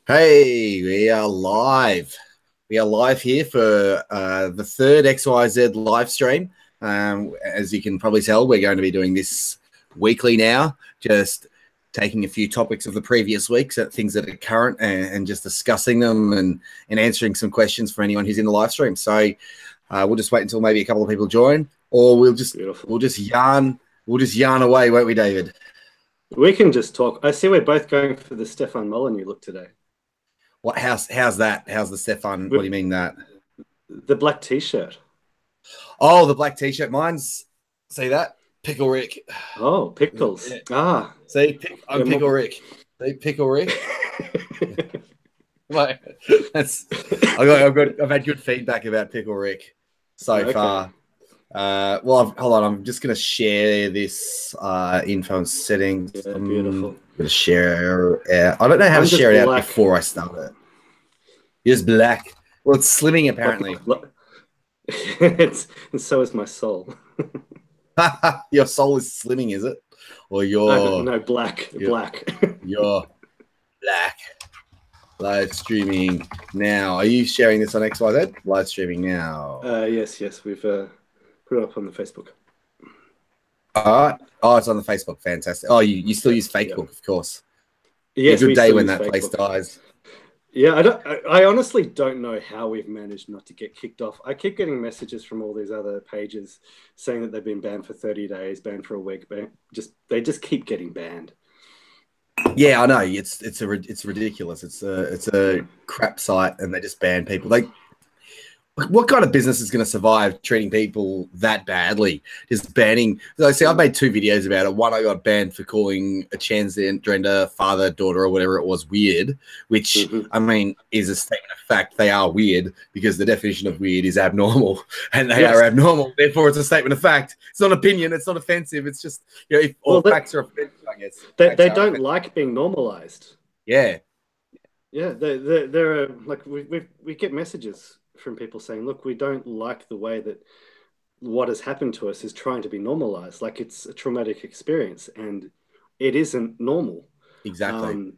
Hey, we are live. We are live here for the third XYZ live stream. As you can probably tell, we're going to be doing this weekly now, just taking a few topics of the previous week, so things that are current, and just discussing them and answering some questions for anyone who's in the live stream. So we'll just wait until maybe a couple of people join, or we'll just yarn away, won't we, David? We can just talk. I see we're both going for the Stefan Molyneux look today. What? How's that? How's the Stefan? What do you mean that? The black T-shirt. Oh, the black T-shirt. Mine's, see that? Pickle Rick. Oh, pickles. Yeah. Ah. See, I'm Pickle Rick. See, Pickle Rick. Like, I've had good feedback about Pickle Rick so far. Well, hold on. I'm just going to share this info and settings. Yeah, beautiful. I'm going to share. I don't know how to share it out before I start it. Just black. Well, it's slimming apparently. And so is my soul. Your soul is slimming, is it? Or your no, black. Black. You're black. Live streaming now. Are you sharing this on XYZ? Live streaming now. Yes. We've put it up on the Facebook. Oh, it's on the Facebook. Fantastic. Oh, you still use Facebook, of course. Yes, a good day when that place dies. Yeah, I honestly don't know how we've managed not to get kicked off. I keep getting messages from all these other pages saying that they've been banned for 30 days, banned for a week, they just keep getting banned. Yeah, I know. It's ridiculous. It's a crap site, and they just ban people. What kind of business is going to survive treating people that badly? Just banning. See, I've made 2 videos about it. One, I got banned for calling a transgender father, daughter, or whatever it was weird, which, I mean, is a statement of fact. They are weird because the definition of weird is abnormal, and they are abnormal. Therefore, it's a statement of fact. It's not opinion. It's not offensive. It's just, if all facts are offensive, I guess. They don't like being normalized. Yeah. Yeah, they're like, we get messages from people saying, look, we don't like the way that what has happened to us is trying to be normalized. Like, it's a traumatic experience and it isn't normal. Exactly.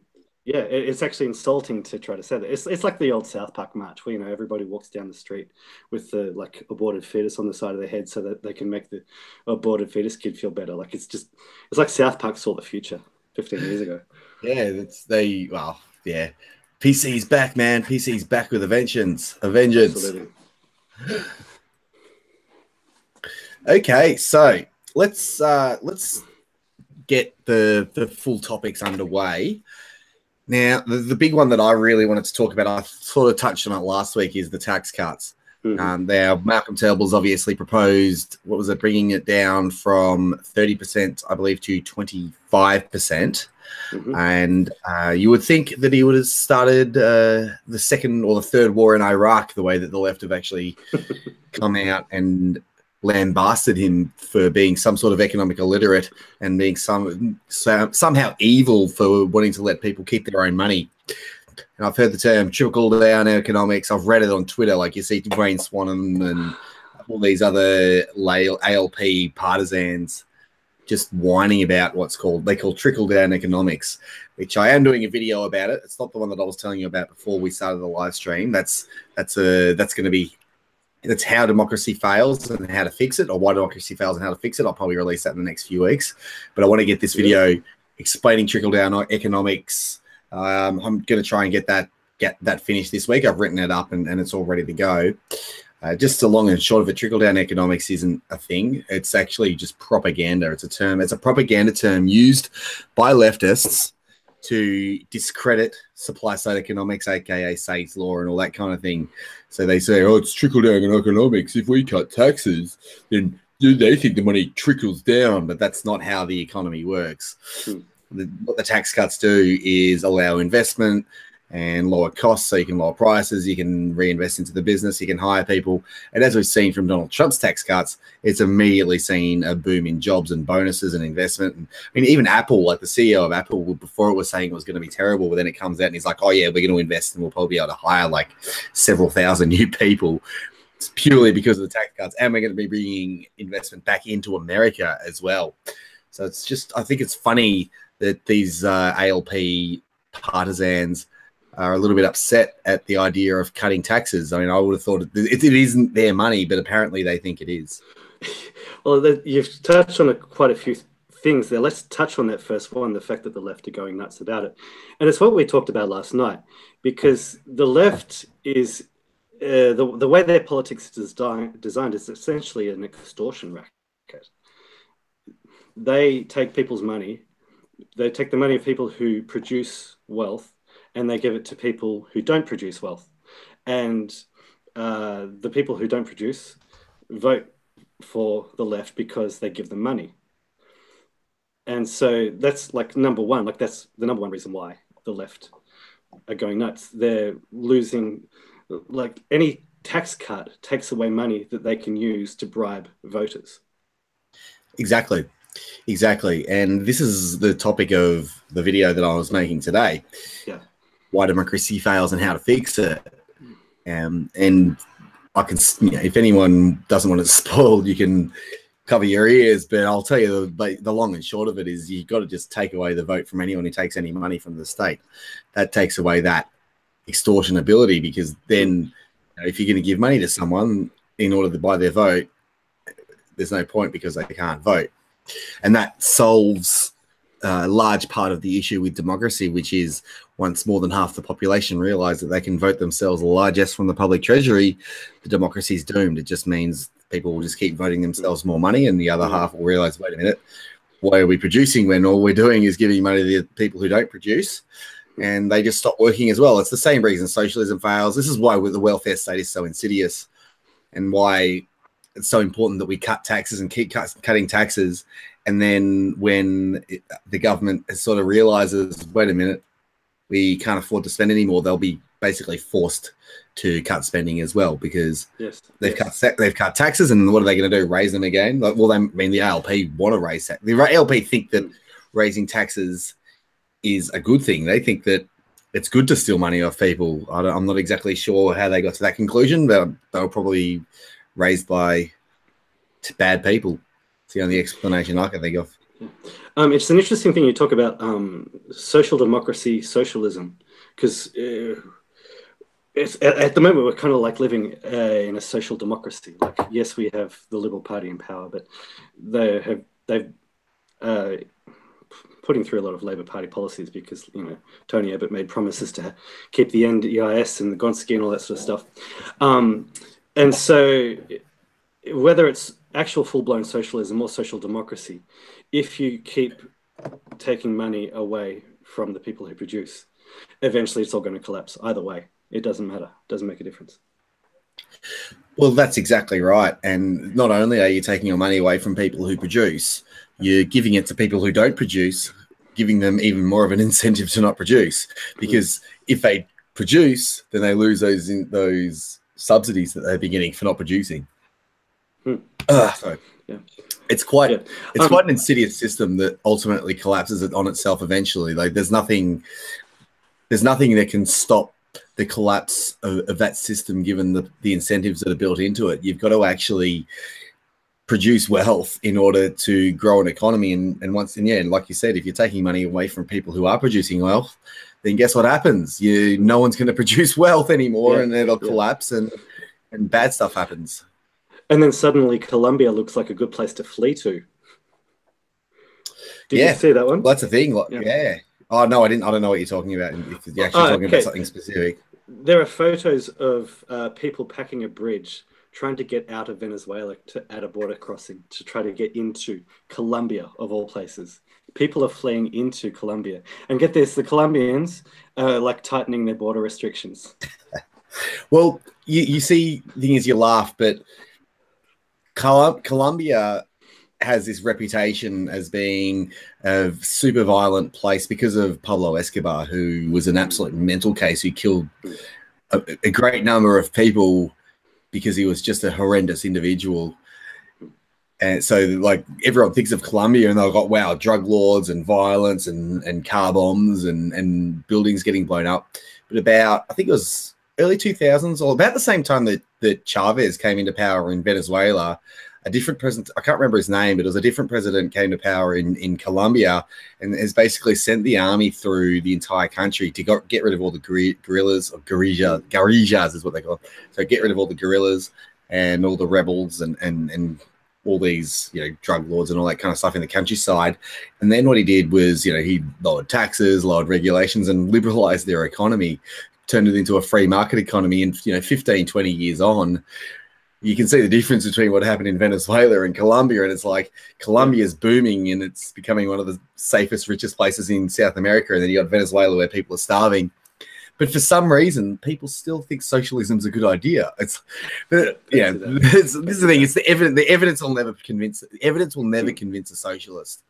It's actually insulting to try to say that. It's like the old South Park march where, everybody walks down the street with the aborted fetus on the side of their head so that they can make the aborted fetus kid feel better. Like, it's like South Park saw the future 15 years ago. Yeah, yeah. PC's back, man. PC's back with a vengeance. Absolutely. Okay, so let's get the full topics underway. Now, the big one that I really wanted to talk about, I sort of touched on it last week, is the tax cuts. Malcolm Turnbull's obviously proposed, bringing it down from 30%, I believe, to 25%. And you would think that he would have started the second or the third war in Iraq, the way that the left have actually come out and lambasted him for being some sort of economic illiterate and being somehow evil for wanting to let people keep their own money. And I've heard the term trickle-down economics. I've read it on Twitter. Like, you see Wayne Swannon and all these other ALP partisans just whining about they call trickle-down economics, which I am doing a video about it. It's not the one that I was telling you about before we started the live stream. That's how democracy fails and how to fix it, or why democracy fails and how to fix it. I'll probably release that in the next few weeks. But I want to get this video explaining trickle-down economics. I'm going to try and get that finished this week. I've written it up and it's all ready to go. Just the long and short of it, trickle-down economics isn't a thing. It's actually just propaganda. It's a term. It's a propaganda term used by leftists to discredit supply-side economics, aka Say's law and all that kind of thing. So they say, oh, it's trickle-down economics. If we cut taxes, then they think the money trickles down, but that's not how the economy works. What the tax cuts do is allow investment and lower costs, so you can lower prices, you can reinvest into the business, you can hire people. And as we've seen from Donald Trump's tax cuts, it's immediately seen a boom in jobs and bonuses and investment. And, I mean, even Apple, like the CEO of Apple, before it was saying it was going to be terrible, but then it comes out and he's like, oh yeah, we're going to invest and we'll probably be able to hire like several thousand new people. It's purely because of the tax cuts, and we're going to be bringing investment back into America as well. So it's just, I think it's funny that these ALP partisans are a little bit upset at the idea of cutting taxes. I mean, I would have thought it isn't their money, but apparently they think it is. Well, you've touched on quite a few things there. Let's touch on that first one, the fact that the left are going nuts about it. And it's what we talked about last night, because the left is, the way their politics is designed is essentially an extortion racket. They take people's money, they take the money of people who produce wealth, and they give it to people who don't produce wealth. And the people who don't produce vote for the left because they give them money. And so that's like number one, like that's the number one reason why the left are going nuts. They're losing, like any tax cut takes away money that they can use to bribe voters. Exactly. Exactly. And this is the topic of the video that I was making today. Yeah. Why democracy fails and how to fix it. And I can, if anyone doesn't want it spoiled, you can cover your ears, but I'll tell you the long and short of it is you've got to just take away the vote from anyone who takes any money from the state. That takes away that extortion ability, because then if you're going to give money to someone in order to buy their vote, there's no point because they can't vote. And that solves a large part of the issue with democracy, which is once more than half the population realize that they can vote themselves largesse from the public treasury, the democracy is doomed. It just means people will just keep voting themselves more money, and the other half will realize, wait a minute, why are we producing when all we're doing is giving money to the people who don't produce? And they just stop working as well. It's the same reason socialism fails. This is why the welfare state is so insidious, and why it's so important that we cut taxes and keep cutting taxes. And then when the government sort of realizes, wait a minute, we can't afford to spend anymore, they'll be basically forced to cut spending as well, because they've cut taxes, and what are they going to do? Raise them again? Well, the ALP want to raise taxes. The ALP think that raising taxes is a good thing. They think that it's good to steal money off people. I'm not exactly sure how they got to that conclusion, but they were probably raised by bad people. It's the only explanation I can think of. It's an interesting thing you talk about social democracy, socialism, because at the moment we're kind of like living in a social democracy. Like, yes, we have the Liberal Party in power, but they've putting through a lot of Labor Party policies because Tony Abbott made promises to keep the NDIS and the Gonski and all that sort of stuff. And so whether it's actual full-blown socialism or social democracy, if you keep taking money away from the people who produce, eventually it's all going to collapse. Either way, it doesn't matter. It doesn't make a difference. Well, that's exactly right. And not only are you taking your money away from people who produce, you're giving it to people who don't produce, giving them even more of an incentive to not produce. Because if they produce, then they lose those subsidies that they've been getting for not producing. So it's quite an insidious system that ultimately collapses it on itself eventually. Like there's nothing that can stop the collapse of that system, given the incentives that are built into it. You've got to actually produce wealth in order to grow an economy. And once in the end, like you said, if you're taking money away from people who are producing wealth, then guess what happens? No one's going to produce wealth anymore, and it'll collapse, and bad stuff happens. And then suddenly Colombia looks like a good place to flee to. Did you see that one? Well, that's the thing. Oh, no, I didn't. I don't know what you're talking about. If you're actually talking about something specific. There are photos of people packing a bridge, trying to get out of Venezuela at a border crossing to try to get into Colombia, of all places. People are fleeing into Colombia. And get this, the Colombians are like tightening their border restrictions. Well, you see, the thing is, you laugh, but Colombia has this reputation as being a super violent place because of Pablo Escobar, who was an absolute mental case who killed a great number of people because he was just a horrendous individual. And so, like, everyone thinks of Colombia and they've got, wow, drug lords and violence and car bombs and buildings getting blown up. But about, I think it was early 2000s, or about the same time that Chavez came into power in Venezuela, a different president, I can't remember his name, but it was a different president came to power in Colombia and has basically sent the army through the entire country to get rid of all the guerrillas, or guerrillas is what they call it. So get rid of all the guerrillas and all the rebels and all these, drug lords and all that kind of stuff in the countryside. And then what he did was, he lowered taxes, lowered regulations, and liberalized their economy, turned it into a free market economy. And, 15, 20 years on, you can see the difference between what happened in Venezuela and Colombia. And it's like Colombia is booming and it's becoming one of the safest, richest places in South America. And then you got Venezuela where people are starving. But for some reason, people still think socialism is a good idea. This is the thing. It's the evidence. The evidence will never convince. The evidence will never convince a socialist,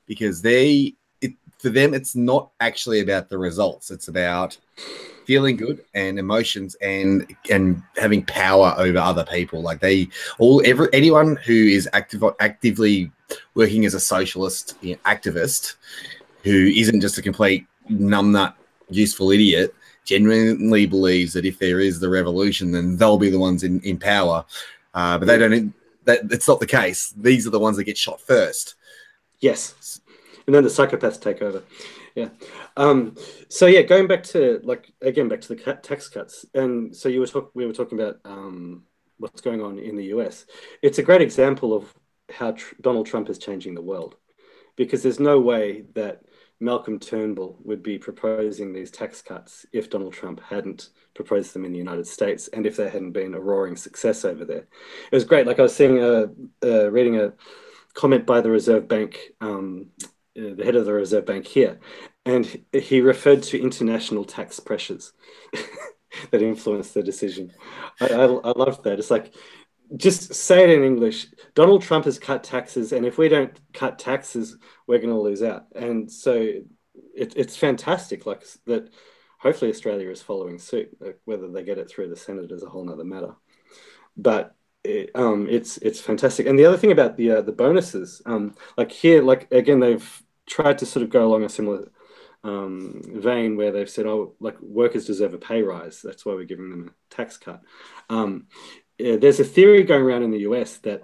because for them, it's not actually about the results. It's about feeling good and emotions and having power over other people. Like anyone who is actively working as a socialist activist, who isn't just a complete numbnut, useful idiot, genuinely believes that if there is the revolution, then they'll be the ones in power. But they don't. It's not the case. These are the ones that get shot first. Yes, and then the psychopaths take over. Yeah. Going back to back to the tax cuts, and so we were talking about what's going on in the US. It's a great example of how Donald Trump is changing the world, because there's no way that Malcolm Turnbull would be proposing these tax cuts if Donald Trump hadn't proposed them in the United States, and if there hadn't been a roaring success over there. It was great. Like I was seeing, reading a comment by the Reserve Bank, the head of the Reserve Bank here, and he referred to international tax pressures that influenced the decision. I loved that. It's like, just say it in English. Donald Trump has cut taxes, and if we don't cut taxes, we're going to lose out. And so it's fantastic, like that. Hopefully Australia is following suit. Whether they get it through the Senate is a whole nother matter. But it's fantastic. And the other thing about the bonuses, like here, like again, they've tried to sort of go along a similar vein, where they've said, oh, like workers deserve a pay rise. That's why we're giving them a tax cut. There's a theory going around in the US that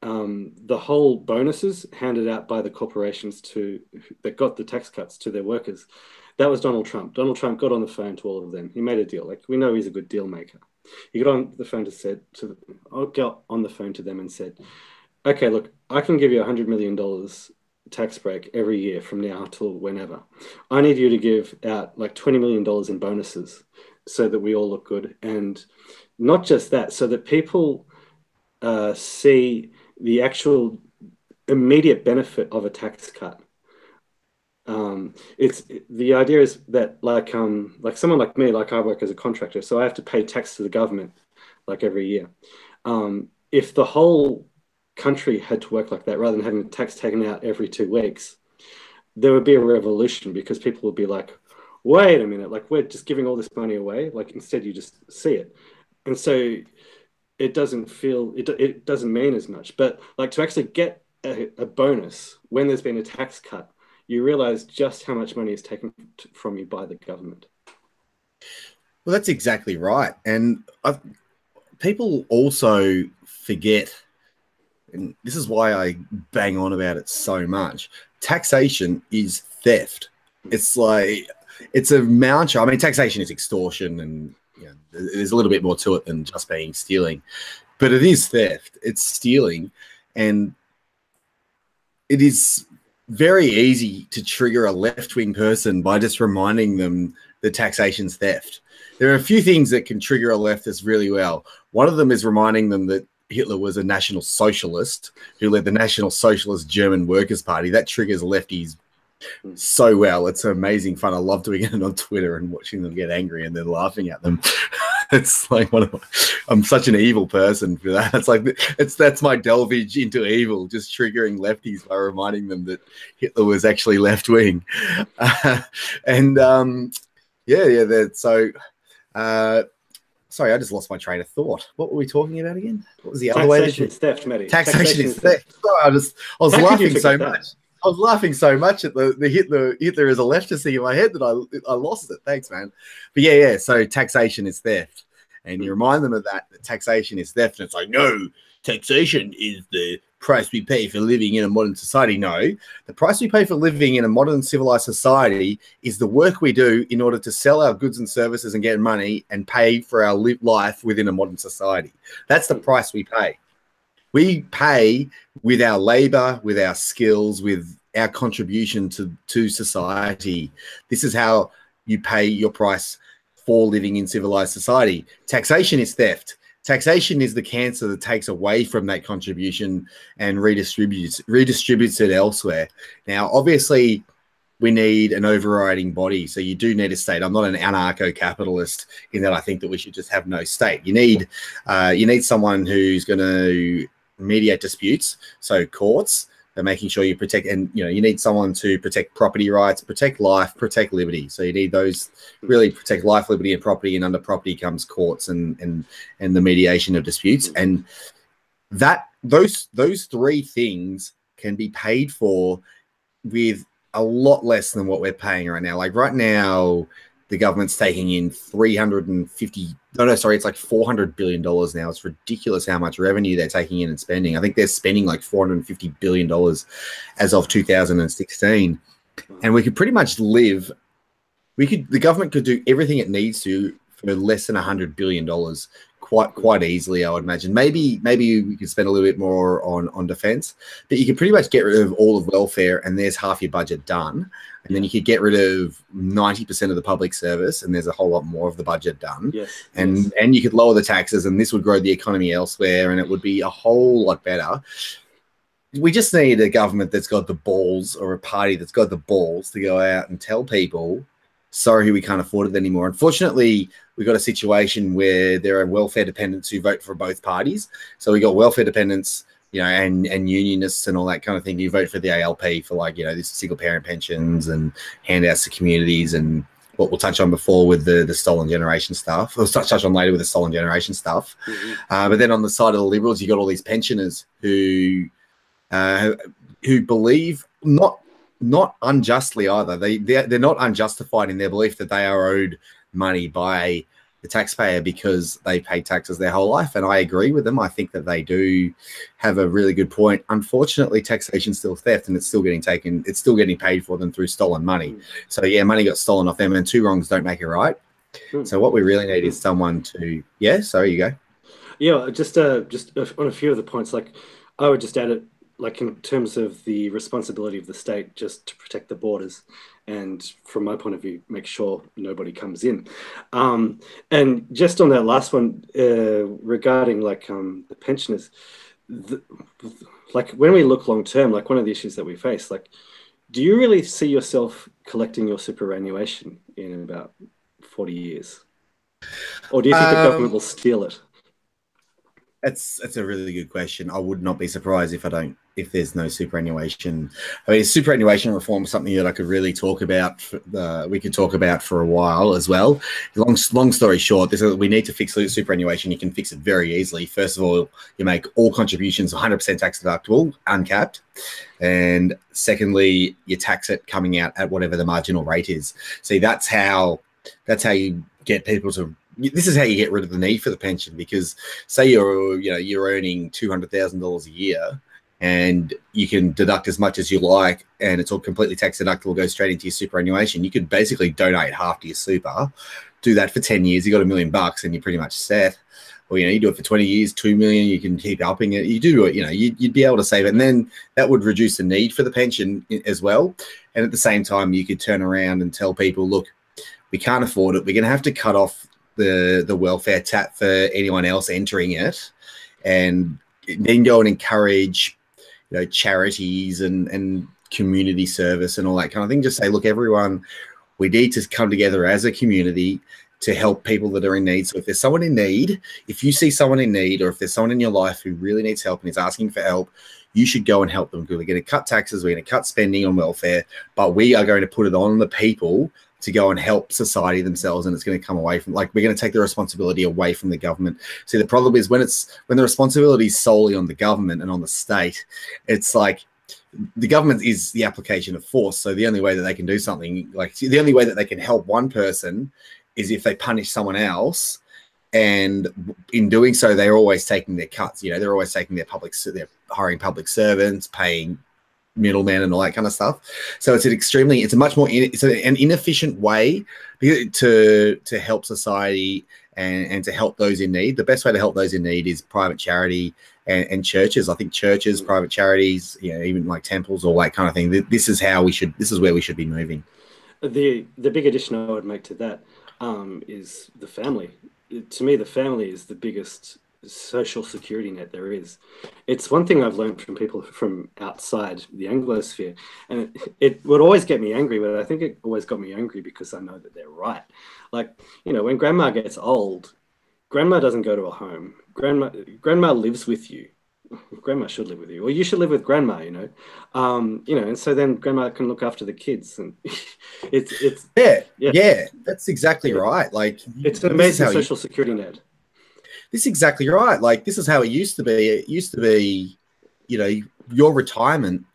the whole bonuses handed out by the corporations that got the tax cuts to their workers, that was Donald Trump. Donald Trump got on the phone to all of them. He made a deal. Like, we know he's a good deal maker. He got on the phone to them and said, okay, look, I can give you $100 million tax break every year from now till whenever. I need you to give out like $20 million in bonuses so that we all look good. And not just that, so that people see the actual immediate benefit of a tax cut. The idea is that like someone like me, like I work as a contractor, so I have to pay tax to the government like every year. If the whole country had to work like that, rather than having tax taken out every 2 weeks, there would be a revolution, because people would be like, wait a minute, like we're just giving all this money away. Like instead you just see it. And so it doesn't mean as much. But like to actually get a bonus when there's been a tax cut, you realize just how much money is taken from you by the government. Well, that's exactly right. And people also forget, and this is why I bang on about it so much, taxation is theft. It's like, it's a mantra. I mean, taxation is extortion, and there's a little bit more to it than just being stealing, but it is theft. It's stealing, and it is very easy to trigger a left-wing person by just reminding them that taxation's theft. There are a few things that can trigger a leftist really well. One of them is reminding them that Hitler was a National Socialist who led the National Socialist German Workers' Party. That triggers lefties so well. It's amazing fun. I love doing it on Twitter and watching them get angry and then laughing at them. It's like I'm such an evil person for that. It's like that's my delvage into evil, just triggering lefties by reminding them that Hitler was actually left wing. Sorry, I just lost my train of thought. What were we talking about again? What was the other way? Taxation is theft, Matty. Taxation is theft. Sorry, I was laughing so much. I was laughing so much at the Hitler as a leftist thing in my head that I lost it. Thanks, man. But yeah. So taxation is theft, and you remind them of that taxation is theft, and it's like, no, taxation is the price we pay for living in a modern society. No, the price we pay for living in a modern civilized society is the work we do in order to sell our goods and services and get money and pay for our life within a modern society. That's the price we pay. We pay with our labor, with our skills, with our contribution to society. This is how you pay your price for living in civilized society. Taxation is theft. Taxation is the cancer that takes away from that contribution and redistributes it elsewhere. Now, obviously, we need an overriding body. So you do need a state. I'm not an anarcho-capitalist in that I think that we should just have no state. You need someone who's going to mediate disputes. So courts. They're making sure you protect, and you need someone to protect property rights, protect life, protect liberty. So you need those really protect life, liberty, and property. And under property comes courts and the mediation of disputes. And those three things can be paid for with a lot less than what we're paying right now. Like right now, the government's taking in it's like $400 billion now. It's ridiculous how much revenue they're taking in and spending. I think they're spending like $450 billion as of 2016. And we could pretty much the government could do everything it needs to for less than $100 billion quite easily, I would imagine. Maybe we could spend a little bit more on defense, but you could pretty much get rid of all of welfare and there's half your budget done. And then you could get rid of 90% of the public service and there's a whole lot more of the budget done. Yes, and you could lower the taxes and this would grow the economy elsewhere and it would be a whole lot better. We just need a government that's got the balls, or a party that's got the balls to go out and tell people, sorry, we can't afford it anymore. Unfortunately, we've got a situation where there are welfare dependents who vote for both parties. So we got welfare dependents, and unionists and all that kind of thing. You vote for the ALP for this single parent pensions and handouts to communities and what we'll touch on before with the stolen generation stuff. We'll touch on later with the stolen generation stuff. But then on the side of the Liberals, you got all these pensioners who believe not unjustly either. They're not unjustified in their belief that they are owed money by the taxpayer because they pay taxes their whole life. And I agree with them. I think that they do have a really good point. Unfortunately, taxation is still theft and it's still getting paid for them through stolen money. So yeah, money got stolen off them and two wrongs don't make it right. So what we really need is someone to, sorry, you go. Yeah, just on a few of the points, I would just add it, in terms of the responsibility of the state just to protect the borders and, from my point of view, make sure nobody comes in. And just on that last one, regarding the pensioners, when we look long term, one of the issues that we face, do you really see yourself collecting your superannuation in about 40 years? Or do you think the government will steal it? That's a really good question. I would not be surprised if there's no superannuation. I mean, superannuation reform is something that I could really talk about. We could talk about for a while as well. Long story short, we need to fix superannuation. You can fix it very easily. First of all, you make all contributions 100% tax deductible, uncapped. And secondly, you tax it coming out at whatever the marginal rate is. See, that's how you get people to. This is how you get rid of the need for the pension, because say you're earning $200,000 a year and you can deduct as much as you like and it's all completely tax deductible, goes straight into your superannuation. You could basically donate half to your super, do that for 10 years, you got $1 million and you're pretty much set. Or, you do it for 20 years, 2 million, you can keep upping it. You do it, you'd be able to save it. And then that would reduce the need for the pension as well. And at the same time, you could turn around and tell people, look, we can't afford it. We're going to have to cut off the welfare tap for anyone else entering it, and then go and encourage charities and community service and all that kind of thing. Just say, look, everyone, we need to come together as a community to help people that are in need. So if there's someone in need, if you see someone in need, or if there's someone in your life who really needs help and is asking for help, you should go and help them. We're going to cut taxes, we're going to cut spending on welfare, but we are going to put it on the people to go and help society themselves, and it's going to come away from, we're going to take the responsibility away from the government. See, the problem is when the responsibility is solely on the government and on the state, it's the government is the application of force. So the only way that they can do something, the only way that they can help one person is if they punish someone else And in doing so, they're always taking their cuts. You know, they're always taking they're hiring public servants, paying middlemen and all that kind of stuff. So it's it's a much more an inefficient way to help society and to help those in need. The best way to help those in need is private charity and churches. I think churches, private charities, you know, even like temples, all that kind of thing. This is where we should be moving. The big addition I would make to that is the family. To me, the family is the biggest social security net there is. It's one thing I've learned from people from outside the Anglosphere, and it would always get me angry, but I think it always got me angry because I know that they're right. Like, you know, when grandma gets old, grandma doesn't go to a home. Grandma lives with you. Grandma should live with you, or you should live with grandma, you know. And so then grandma can look after the kids, and it's yeah, that's exactly right. Like, it's an amazing social security net. This is exactly right. Like, this is how it used to be. It used to be, you know, your retirement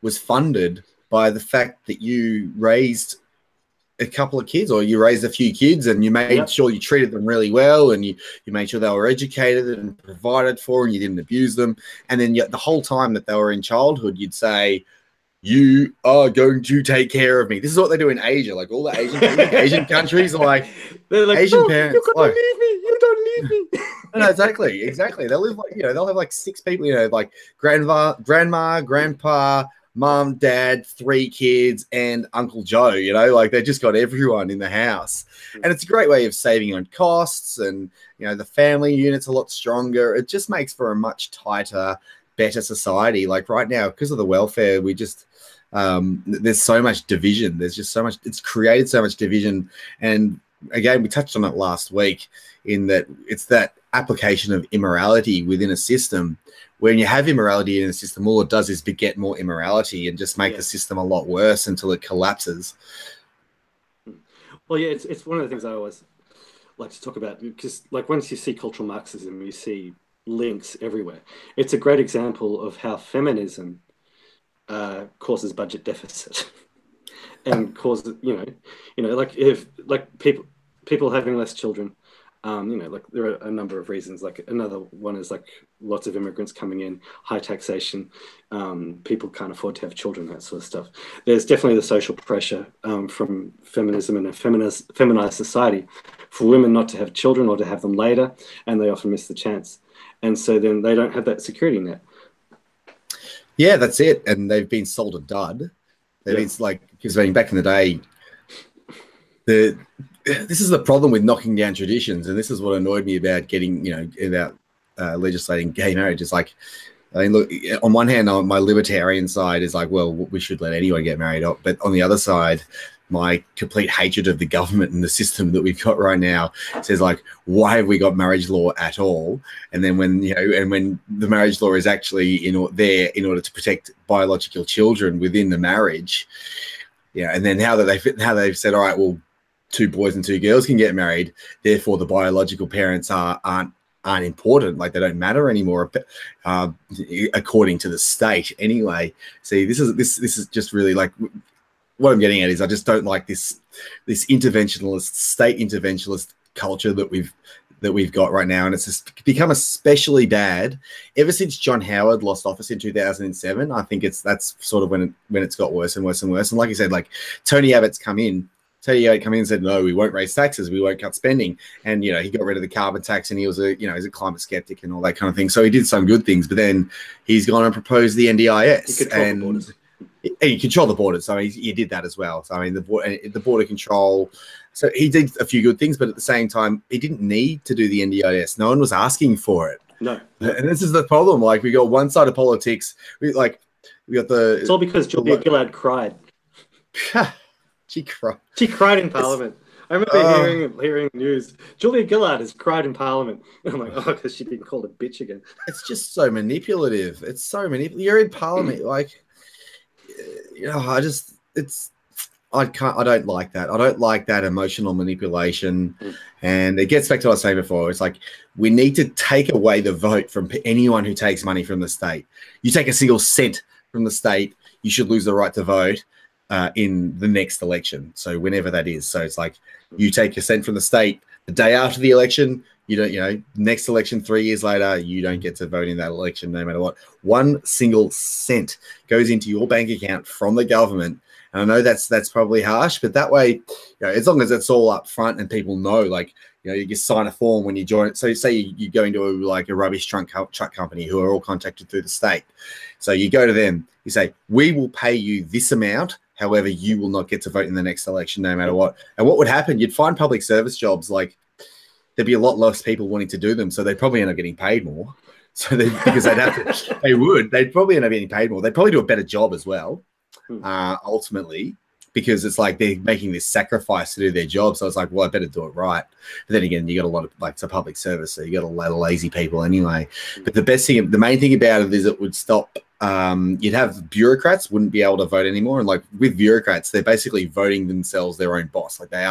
was funded by the fact that you raised a couple of kids, or you raised a few kids, and you made sure you treated them really well, and you made sure they were educated and provided for, and you didn't abuse them. And then the whole time that they were in childhood, you'd say, you are going to take care of me. This is what they do in Asia. Like, all the Asian countries are like, they're like, Asian parents. You don't leave me. You don't leave me. No, exactly. They'll live like, you know, they'll have like 6 people, you know, like grandma, grandpa, mom, dad, 3 kids, and Uncle Joe, you know, like they just got everyone in the house. And it's a great way of saving on costs, and, you know, the family unit's a lot stronger. It just makes for a much tighter, better society. Like right now, because of the welfare, we just, there's so much division. There's just so much, it's created so much division. And again, we touched on it last week, in that it's that application of immorality within a system. When you have immorality in a system, all it does is beget more immorality and just make the system a lot worse until it collapses. Well, yeah, it's one of the things I always like to talk about, because like once you see cultural Marxism, you see links everywhere. It's a great example of how feminism causes budget deficit and causes, you know, like if like people having less children. You know, like there are a number of reasons. Like another one is like lots of immigrants coming in, high taxation, people can't afford to have children, that sort of stuff. There's definitely the social pressure from feminism and a feminized society for women not to have children or to have them later, and they often miss the chance. And so then they don't have that security net. Yeah, that's it. And they've been sold a dud. It's like, because I mean, back in the day, this is the problem with knocking down traditions, and this is what annoyed me about getting, you know, about legislating gay marriage. It's like, I mean, look, on one hand, my libertarian side is like, well, we should let anyone get married up, but on the other side, my complete hatred of the government and the system that we've got right now says, like, why have we got marriage law at all? And then when, you know, and when the marriage law is actually there in order to protect biological children within the marriage, yeah, and then how they've said, all right, well, 2 boys and 2 girls can get married, therefore the biological parents aren't important, like they don't matter anymore, according to the state anyway. See, this is just really like, what I'm getting at is I just don't like this interventionalist, state interventionalist culture that we've got right now, and it's just become especially bad ever since John Howard lost office in 2007. I think that's sort of when it's got worse and worse and worse. And like you said, like Tony Abbott come in and said, no, we won't raise taxes, we won't cut spending, and, you know, he got rid of the carbon tax, and he was he's a climate skeptic and all that kind of thing. So he did some good things, but then he's gone and proposed the NDIS, and he controlled the borders. So he did that as well. So I mean, the border control. So he did a few good things, but at the same time, he didn't need to do the NDIS. No one was asking for it. No. And this is the problem. Like, we got one side of politics. We got the. It's all because Julia Gillard cried. She cried. She cried in Parliament. I remember hearing news. Julia Gillard has cried in Parliament. And I'm like, oh, because she didn't call a bitch again. It's just so manipulative. It's so manipulative. You're in Parliament, like, you know, I don't like that. I don't like that emotional manipulation. And it gets back to what I was saying before. It's like, we need to take away the vote from anyone who takes money from the state. You take a single cent from the state, you should lose the right to vote in the next election. So whenever that is. So it's like, you take a cent from the state, The day after the election, you don't, next election 3 years later, you don't get to vote in that election no matter what. 1 single cent goes into your bank account from the government. And I know that's probably harsh, but that way, as long as it's all up front and people know, like, you just sign a form when you join it. So say you go into a rubbish truck company who are all contracted through the state. So you go to them, you say, we will pay you this amount. However, you will not get to vote in the next election no matter what. And what would happen? You'd find public service jobs, like there'd be a lot less people wanting to do them. So they'd probably end up getting paid more. So because they'd probably end up getting paid more. They'd probably do a better job as well, ultimately, because it's like they're making this sacrifice to do their job. So it's like, well, I better do it right. But then again, you got a lot of, like, it's a public service, so you got a lot of lazy people anyway. But the main thing about it is it would stop. You'd have bureaucrats wouldn't be able to vote anymore, and like with bureaucrats, they're basically voting themselves their own boss. Like they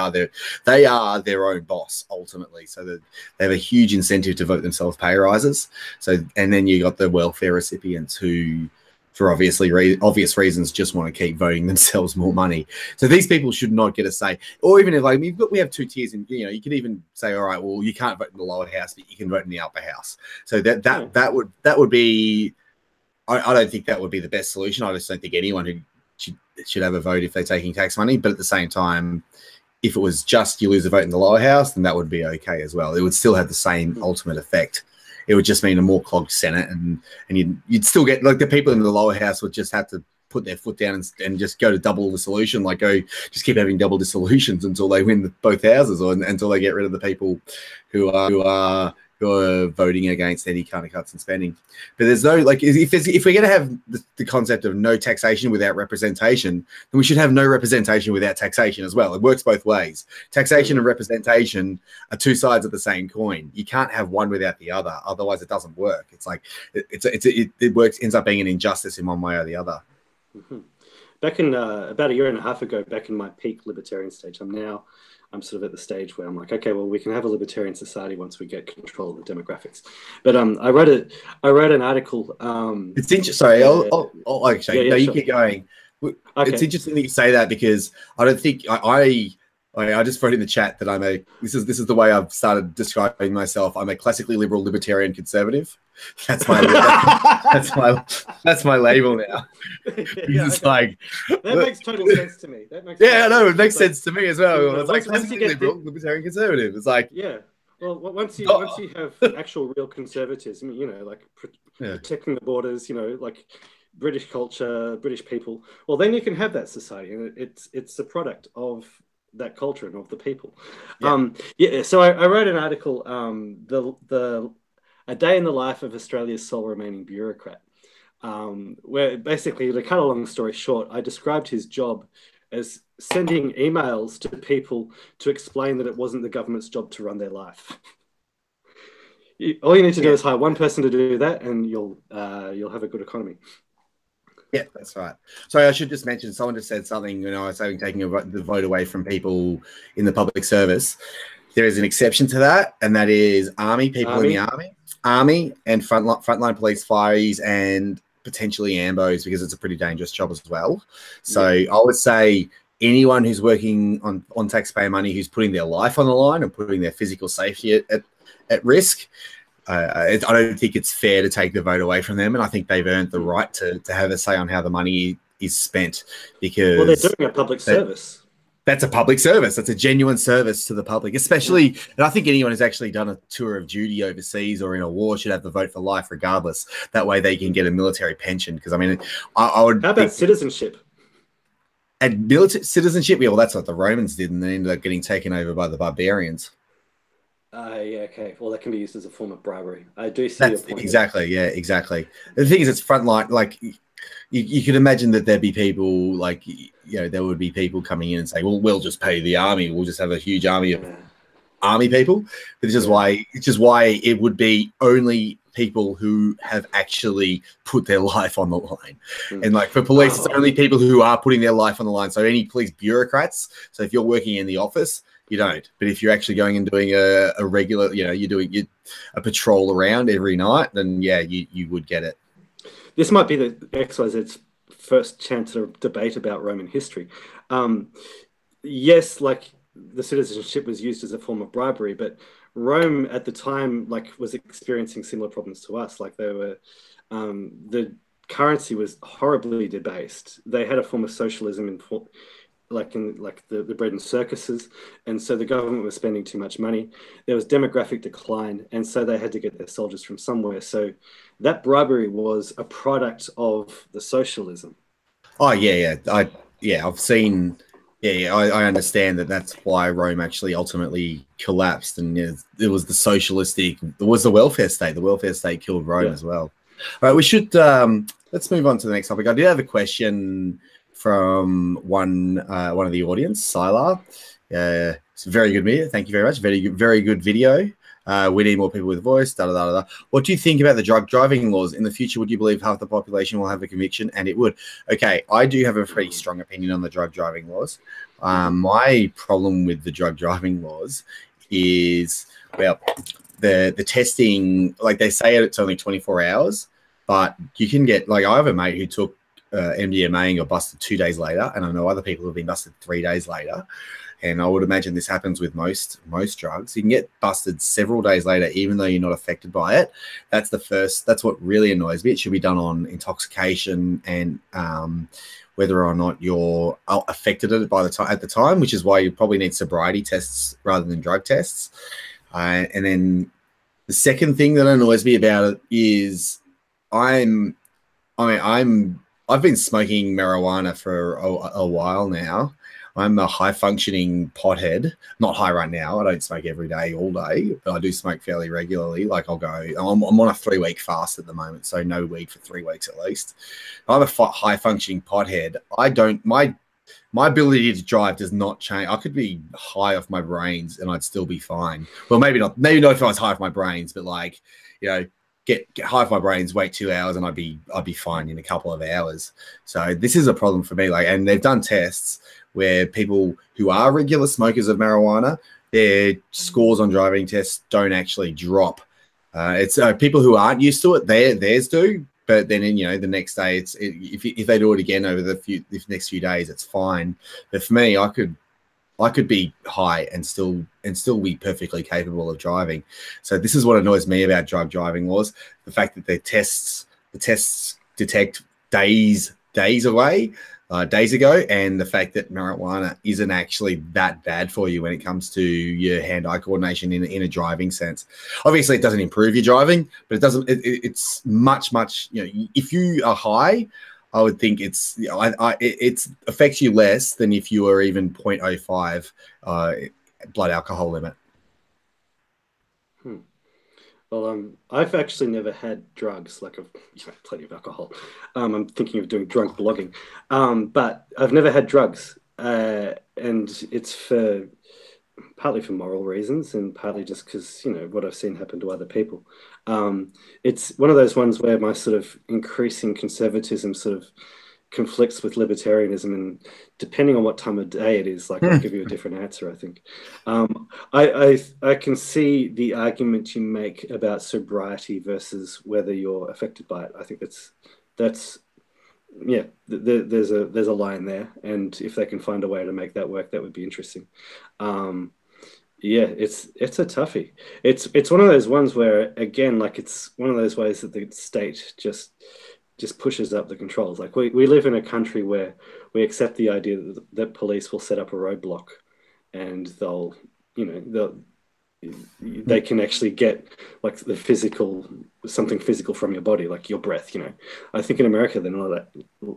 are their own boss ultimately. So that they have a huge incentive to vote themselves pay rises. So, and then you got the welfare recipients who, for obvious reasons, just want to keep voting themselves more money. So these people should not get a say. Or even if, like, we have 2 tiers, and you could even say, all right, well, you can't vote in the lower house, but you can vote in the upper house. So that would be. I don't think that would be the best solution. I just don't think anyone who should have a vote if they're taking tax money. But at the same time, if it was just you lose a vote in the lower house, then that would be okay as well. It would still have the same ultimate effect. It would just mean a more clogged Senate, and you'd still get, like, the people in the lower house would just have to put their foot down and just go to double dissolution, just keep having double dissolutions until they win both houses, or until they get rid of the people who are voting against any kind of cuts in spending. But there's no, like, if we're going to have the concept of no taxation without representation, then we should have no representation without taxation as well. It works both ways. Taxation and representation are 2 sides of the same coin. You can't have one without the other, otherwise it doesn't work. It's like it works, ends up being an injustice in one way or the other. Back in about a year and a half ago, back in my peak libertarian stage, I'm sort of at the stage where I'm like, okay, well, we can have a libertarian society once we get control of the demographics. But I wrote an article. It's interesting. Sorry, actually, you keep going. Okay. It's interesting that you say that, because I don't think I just wrote in the chat that this is the way I've started describing myself. I'm a classically liberal libertarian conservative. That's my that's my label now. It's like, that makes total sense to me. It makes sense to me as well. It's like classically liberal libertarian conservative. It's like, yeah. Well, once you have actual real conservatism, like protecting the borders, like British culture, British people, well, then you can have that society, and it's a product of that culture and of the people. So I wrote an article, a day in the life of Australia's sole remaining bureaucrat, where basically, to cut a long story short, I described his job as sending emails to people to explain that it wasn't the government's job to run their life. All you need to do is hire one person to do that, and you'll have a good economy. Yeah, that's right. Sorry, I should just mention, someone just said something when I was taking the vote away from people in the public service. There is an exception to that, and that is people in the army and frontline police, fireys, and potentially ambos, because it's a pretty dangerous job as well. So I would say anyone who's working on taxpayer money, who's putting their life on the line and putting their physical safety at risk, I don't think it's fair to take the vote away from them, and I think they've earned the right to have a say on how the money is spent, because they're doing a public service. That's a public service. That's a genuine service to the public, especially, and I think anyone who's actually done a tour of duty overseas or in a war should have the vote for life regardless. That way they can get a military pension, because, I mean, I would... How about citizenship? And military citizenship, well, that's what the Romans did, and they ended up getting taken over by the barbarians. Okay. Well, that can be used as a form of bribery. I do see your point. Exactly. Yeah, exactly. The thing is, it's frontline. Like, you could imagine that there'd be people, like, there would be people coming in and saying, well, we'll just pay the army. We'll just have a huge army of army people. Which is why it would be only people who have actually put their life on the line. And, like, for police, it's only people who are putting their life on the line. So any police bureaucrats. So if you're working in the office, you don't. But if you're actually going and doing a regular, you're doing a patrol around every night, then you would get it. This might be the XYZ's first chance to debate about Roman history. Yes, like the citizenship was used as a form of bribery, but Rome at the time was experiencing similar problems to us. Like they were, the currency was horribly debased. They had a form of socialism in the bread and circuses, and so the government was spending too much money. There was demographic decline, and so they had to get their soldiers from somewhere. So that bribery was a product of the socialism. Oh yeah, I've seen. Yeah, I understand that. That's why Rome actually ultimately collapsed, and it was the socialistic. It was the welfare state. The welfare state killed Rome as well. All right, we should let's move on to the next topic. I did have a question from one of the audience, Sylar. It's a very good video. Thank you very much. Very good video. We need more people with voice. What do you think about the drug driving laws in the future? Would you believe half the population will have a conviction? And it would. Okay, I do have a pretty strong opinion on the drug driving laws. My problem with the drug driving laws is, well, the testing. Like they say, it's only 24 hours, but you can get. Like I have a mate who took MDMA and got busted 2 days later, and I know other people who have been busted 3 days later. And I would imagine this happens with most drugs. You can get busted several days later, even though you're not affected by it. That's what really annoys me. It should be done on intoxication and whether or not you're affected at the time, which is why you probably need sobriety tests rather than drug tests. And then the second thing that annoys me about it is I've been smoking marijuana for a while now. I'm a high-functioning pothead. Not high right now. I don't smoke every day, all day, but I do smoke fairly regularly. Like I'm on a 3-week fast at the moment, so no weed for 3 weeks at least. I'm a high-functioning pothead. My ability to drive does not change. I could be high off my brains and I'd still be fine. Well, maybe not. Maybe not if I was high off my brains, but like, get high off my brains, wait 2 hours, and I'd be fine in a couple of hours. So this is a problem for me. And they've done tests where people who are regular smokers of marijuana, their scores on driving tests don't actually drop. It's people who aren't used to it, theirs do. But then, the next day, if they do it again over the next few days, it's fine. But for me, I could be high and still be perfectly capable of driving. So this is what annoys me about drug driving laws: the fact that the tests detect days ago, and the fact that marijuana isn't actually that bad for you when it comes to your hand-eye coordination in a driving sense. Obviously, it doesn't improve your driving, but it doesn't. It's much. If you are high, I would think it affects you less than if you were even 0.05 blood alcohol limit. Well, I've actually never had drugs. Like I've plenty of alcohol. I'm thinking of doing drunk blogging, but I've never had drugs, and it's partly for moral reasons and partly just because what I've seen happen to other people. It's one of those ones where my sort of increasing conservatism sort of conflicts with libertarianism, and depending on what time of day it is, I'll give you a different answer. I think I can see the argument you make about sobriety versus whether you're affected by it. I think that's there's a line there, and if they can find a way to make that work, that would be interesting. It's a toughie. It's one of those ones where, again, it's one of those ways that the state just pushes up the controls. Like we live in a country where we accept the idea that police will set up a roadblock, and they can actually get something physical from your body, like your breath. I think in America they're not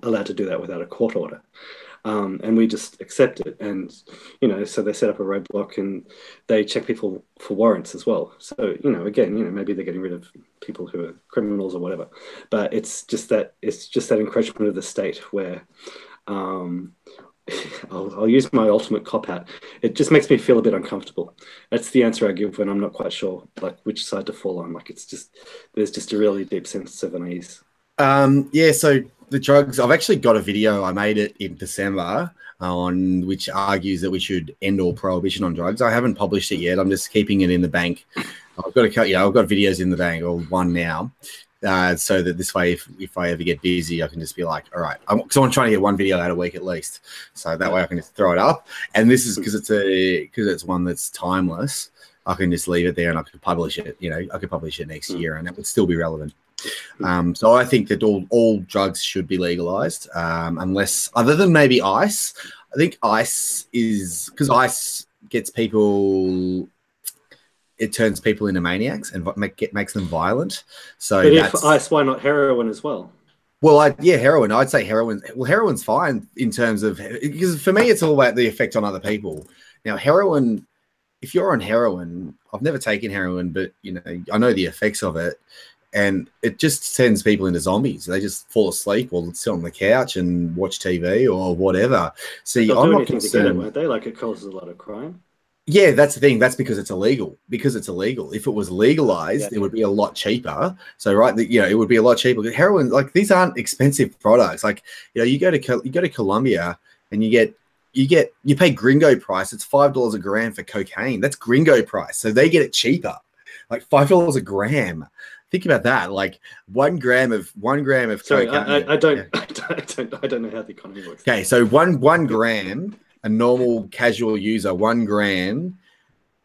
allowed to do that without a court order. And we just accept it, and so they set up a roadblock and they check people for warrants as well. So again, maybe they're getting rid of people who are criminals or whatever, but it's just that encroachment of the state where I'll use my ultimate cop out. It just makes me feel a bit uncomfortable. That's the answer I give when I'm not quite sure which side to fall on. There's just a really deep sense of unease. So the drugs, I've actually got a video. I made it in December on which argues that we should end all prohibition on drugs. I haven't published it yet. I'm just keeping it in the bank. I've got videos in the bank, or one now. so that this way, if I ever get busy, I can just be like, all right, because I'm trying to get one video out a week at least, so that way I can just throw it up. And this is because it's one that's timeless. I can just leave it there and I could publish it. You know, I could publish it next year and it would still be relevant. So I think that all drugs should be legalized, unless, other than maybe ice. I think ice is, because ice gets people, it turns people into maniacs and makes them violent. So, but if ice, why not heroin as well? Well, yeah, heroin. I'd say heroin. Well, heroin's fine in terms of, because for me, it's all about the effect on other people. Now, heroin, if you're on heroin, I've never taken heroin, but you know, I know the effects of it, and it just sends people into zombies. They just fall asleep or sit on the couch and watch TV or whatever. See, They'll I'm do not anything concerned. To get it, won't they? Like, it causes a lot of crime. Yeah, that's the thing. That's because it's illegal. Because it's illegal. If it was legalized, it would be a lot cheaper. So, right, you know, it would be a lot cheaper. Heroin, like, these aren't expensive products. Like, you know, you go to Colombia and you pay gringo price. It's $5 a gram for cocaine. That's gringo price. So they get it cheaper, like $5 a gram. Think about that. Like 1 gram of Sorry, cocaine. I don't know how the economy works. Okay, so one gram. A normal casual user, 1 gram,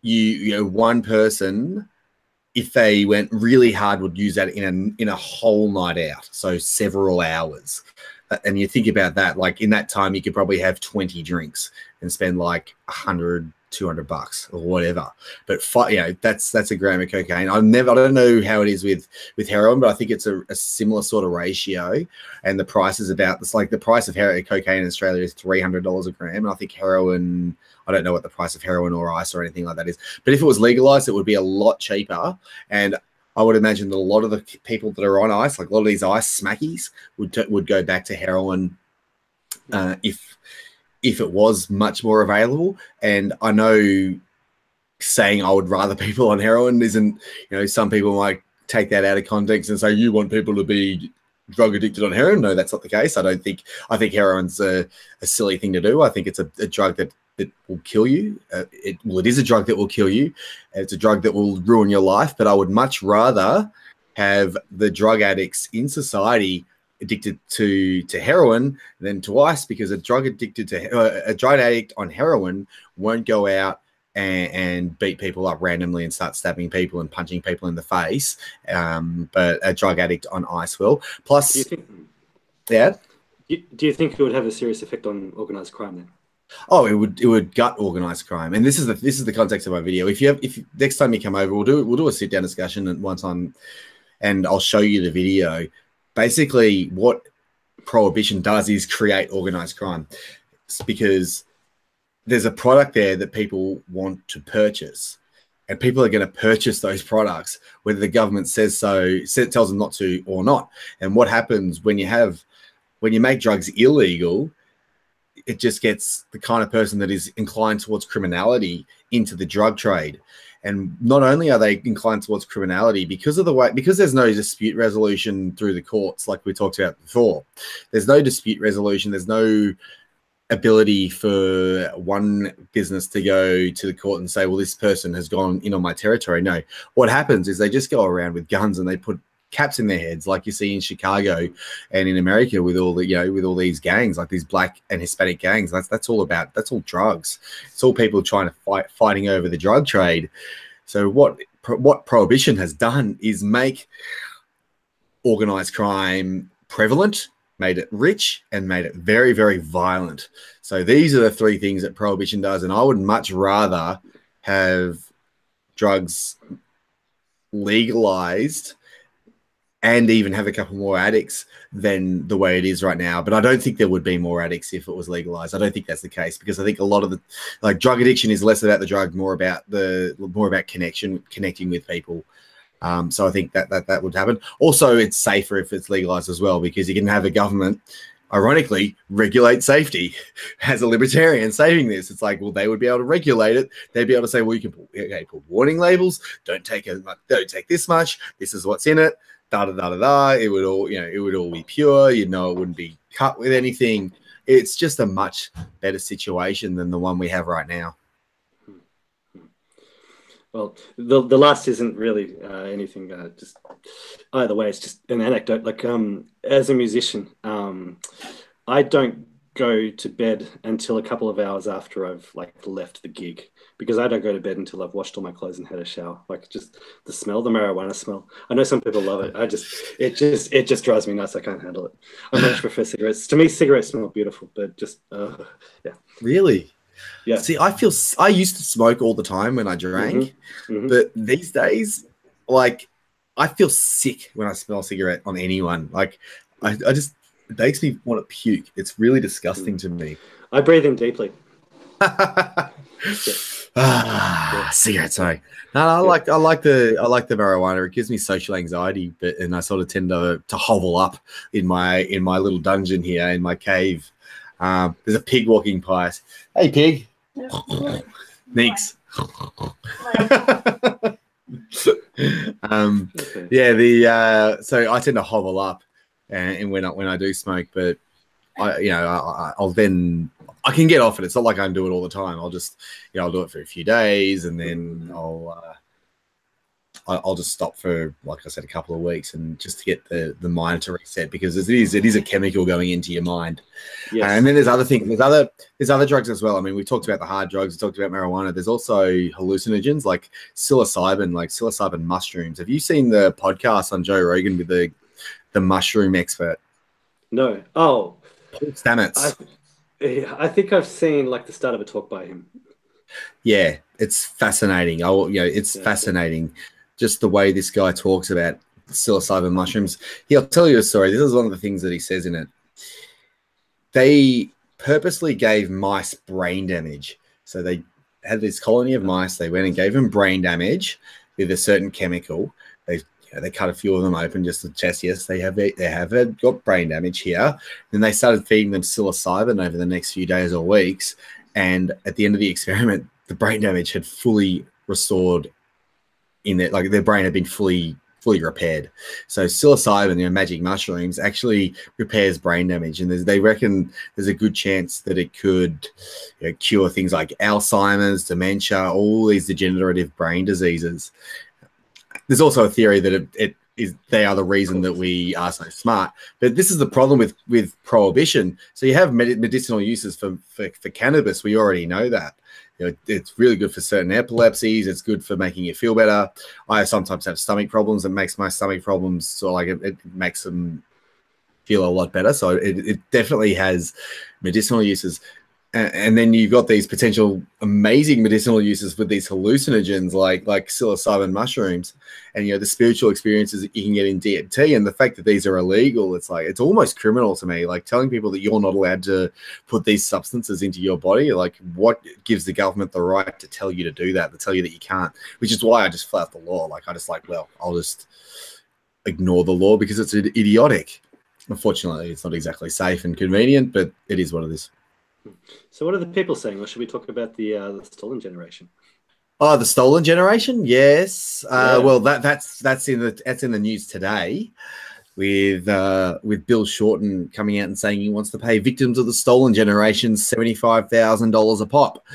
you know, one person, if they went really hard, would use that in a whole night out, so several hours. And you think about that, like in that time, you could probably have 20 drinks and spend like $100, $200 or whatever. But you know, that's a gram of cocaine. I don't know how it is with heroin, but I think it's a similar sort of ratio. And the price is about, it's like the price of cocaine in Australia is $300 a gram. And I think heroin, I don't know what the price of heroin or ice or anything like that is. But if it was legalized, it would be a lot cheaper. And I would imagine that a lot of the people that are on ice, like a lot of these ice smackies, would go back to heroin if it was much more available. And I know saying I would rather people on heroin isn't, you know, some people might take that out of context and say you want people to be drug addicted on heroin. No, that's not the case. I think heroin's a silly thing to do. I think it's a drug that will kill you. It is a drug that will kill you. It's a drug that will ruin your life. But I would much rather have the drug addicts in society addicted to heroin than to ice, because a drug addict on heroin won't go out and beat people up randomly and start stabbing people and punching people in the face. But a drug addict on ice will. Plus, do you think it would have a serious effect on organized crime then? Oh, it would gut organized crime. And this is the context of my video. If next time you come over, we'll do a sit down discussion at one time, and I'll show you the video. Basically, what prohibition does is create organized crime. It's because there's a product there that people want to purchase, and people are going to purchase those products whether the government tells them not to or not. And what happens when you make drugs illegal, it just gets the kind of person that is inclined towards criminality into the drug trade. And not only are they inclined towards criminality because there's no dispute resolution through the courts, like we talked about before. There's no dispute resolution. There's no ability for one business to go to the court and say, well, this person has gone in on my territory. No, what happens is they just go around with guns and they put caps in their heads, like you see in Chicago and in America with all these gangs, like these black and Hispanic gangs. That's all drugs. It's all people trying to fighting over the drug trade. So what prohibition has done is make organized crime prevalent, made it rich, and made it very, very violent. So these are the three things that prohibition does. And I would much rather have drugs legalized and even have a couple more addicts than the way it is right now. But I don't think there would be more addicts if it was legalized. I don't think that's the case, because I think a lot of the drug addiction is less about the drug, more about connecting with people. So I think that would happen. Also, it's safer if it's legalized as well, because you can have a government, ironically, regulate safety. As a libertarian saying this, it's like, well, they would be able to regulate it. They'd be able to say, well, you can put warning labels. Don't take this much. This is what's in it. Da da da da da. It would all be pure. It wouldn't be cut with anything. It's just a much better situation than the one we have right now. Well, the last isn't really anything. Just either way, it's just an anecdote. Like as a musician, I don't go to bed until a couple of hours after I've like left the gig because I don't go to bed until I've washed all my clothes and had a shower. Like just the smell, the marijuana smell. I know some people love it. It just drives me nuts. I can't handle it. I much prefer cigarettes. To me, cigarettes smell beautiful, but just yeah, Really? yeah. See, I used to smoke all the time when I drank, Hmm. but these days, like, I feel sick when I smell a cigarette on anyone. Like, I just, it makes me want to puke. It's really disgusting to me. I breathe in deeply. Yeah, yeah, Cigarette. Sorry. No, I yeah. like the marijuana. It gives me social anxiety, and I sort of tend to hovel up in my little dungeon here in my cave. There's a pig walking past. Hey, pig. Thanks. Okay. Yeah, so I tend to hovel up, and when I do smoke, but I'll then I can get off it. It's not like I can do it all the time. I'll just I'll do it for a few days, and then I'll just stop for, like I said, a couple of weeks, and just to get the mind to reset, because it is a chemical going into your mind. Yes. And then there's other things. There's other drugs as well. I mean, we talked about the hard drugs. We talked about marijuana. There's also hallucinogens like psilocybin mushrooms. Have you seen the podcast on Joe Rogan with the mushroom expert, No. Oh, Paul Stamets? I think I've seen like the start of a talk by him. Yeah, it's fascinating. It's Yeah. fascinating, just the way this guy talks about psilocybin mushrooms. He'll tell you a story. This is one of the things that he says in it. They purposely gave mice brain damage. So they had this colony of mice. They went and gave them brain damage with a certain chemical. They cut a few of them open just to test. Yes, they have got brain damage here. Then they started feeding them psilocybin over the next few days or weeks. And at the end of the experiment, the brain damage had fully restored in it. Like their brain had been fully repaired. So psilocybin, magic mushrooms, actually repairs brain damage, and they reckon there's a good chance that it could cure things like Alzheimer's, dementia, all these degenerative brain diseases. There's also a theory that they are the reason that we are so smart. But this is the problem with prohibition. So you have medicinal uses for cannabis. We already know that. It's really good for certain epilepsies. It's good for making you feel better. I sometimes have stomach problems. It makes my stomach problems it makes them feel a lot better. So it definitely has medicinal uses. And then you've got these potential amazing medicinal uses with these hallucinogens like psilocybin mushrooms, and the spiritual experiences that you can get in DMT, and the fact that these are illegal. It's almost criminal to me. Like telling people that you're not allowed to put these substances into your body. Like what gives the government the right to tell you to do that? To tell you that you can't, which is why I just flout the law. I'll just ignore the law because it's idiotic. Unfortunately, it's not exactly safe and convenient, but it is what it is. So what are the people saying? Or should we talk about the stolen generation? Oh, the stolen generation, yes. Yeah. Well, that's in the news today, with Bill Shorten coming out and saying he wants to pay victims of the stolen generation $75,000 a pop,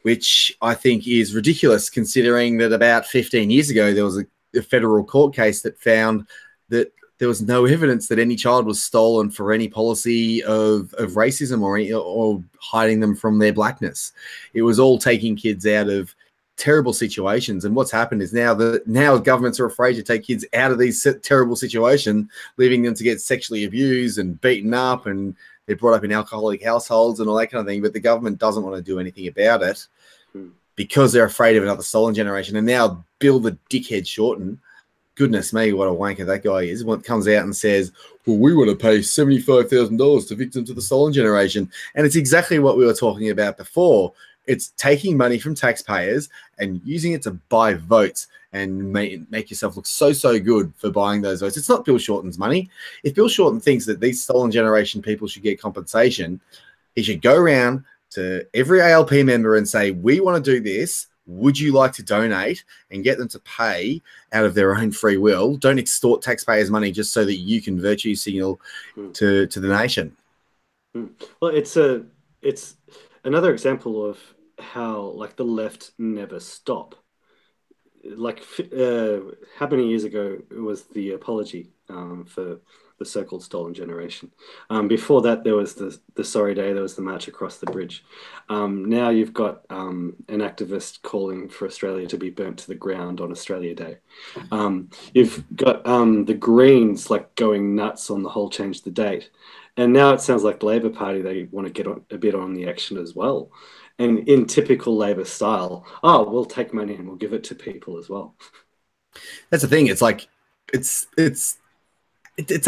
which I think is ridiculous, considering that about 15 years ago there was a federal court case that found that there was no evidence that any child was stolen for any policy of racism or hiding them from their blackness. It was all taking kids out of terrible situations. And what's happened is now governments are afraid to take kids out of these terrible situations, leaving them to get sexually abused and beaten up, and they're brought up in alcoholic households and all that kind of thing. But the government doesn't want to do anything about it because they're afraid of another stolen generation. And now Bill the dickhead Shorten, goodness me, what a wanker that guy is, comes out and says, well, we want to pay $75,000 to victims of the stolen generation. And it's exactly what we were talking about before. It's taking money from taxpayers and using it to buy votes and make yourself look so good for buying those votes. It's not Bill Shorten's money. If Bill Shorten thinks that these stolen generation people should get compensation, he should go around to every ALP member and say, we want to do this. Would you like to donate, and get them to pay out of their own free will? Don't extort taxpayers' money just so that you can virtue signal to the nation. Well, it's another example of how like the left never stop. like how many years ago was the apology for the so-called stolen generation? Before that, there was the sorry day. There was the march across the bridge. Now you've got an activist calling for Australia to be burnt to the ground on Australia Day. You've got the Greens like going nuts on the whole change the date, and now it sounds like the Labor Party, they want to get on, a bit on the action as well. And in typical Labor style, oh, we'll take money and we'll give it to people as well. That's the thing. It's like it's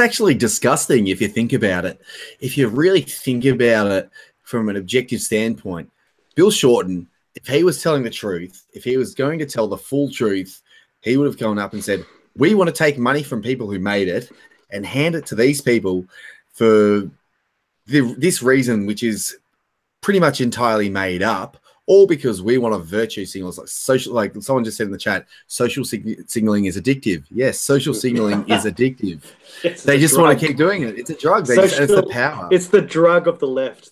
actually disgusting if you think about it. If you really think about it from an objective standpoint, Bill Shorten, if he was telling the truth, if he was going to tell the full truth, he would have gone up and said, we want to take money from people who made it and hand it to these people for this reason, which is pretty much entirely made up, all because we want to virtue signals, like social, like someone just said in the chat, social signaling is addictive. Yes, social signaling is addictive. They just want to keep doing it. It's a drug. It's the power. It's the drug of the left.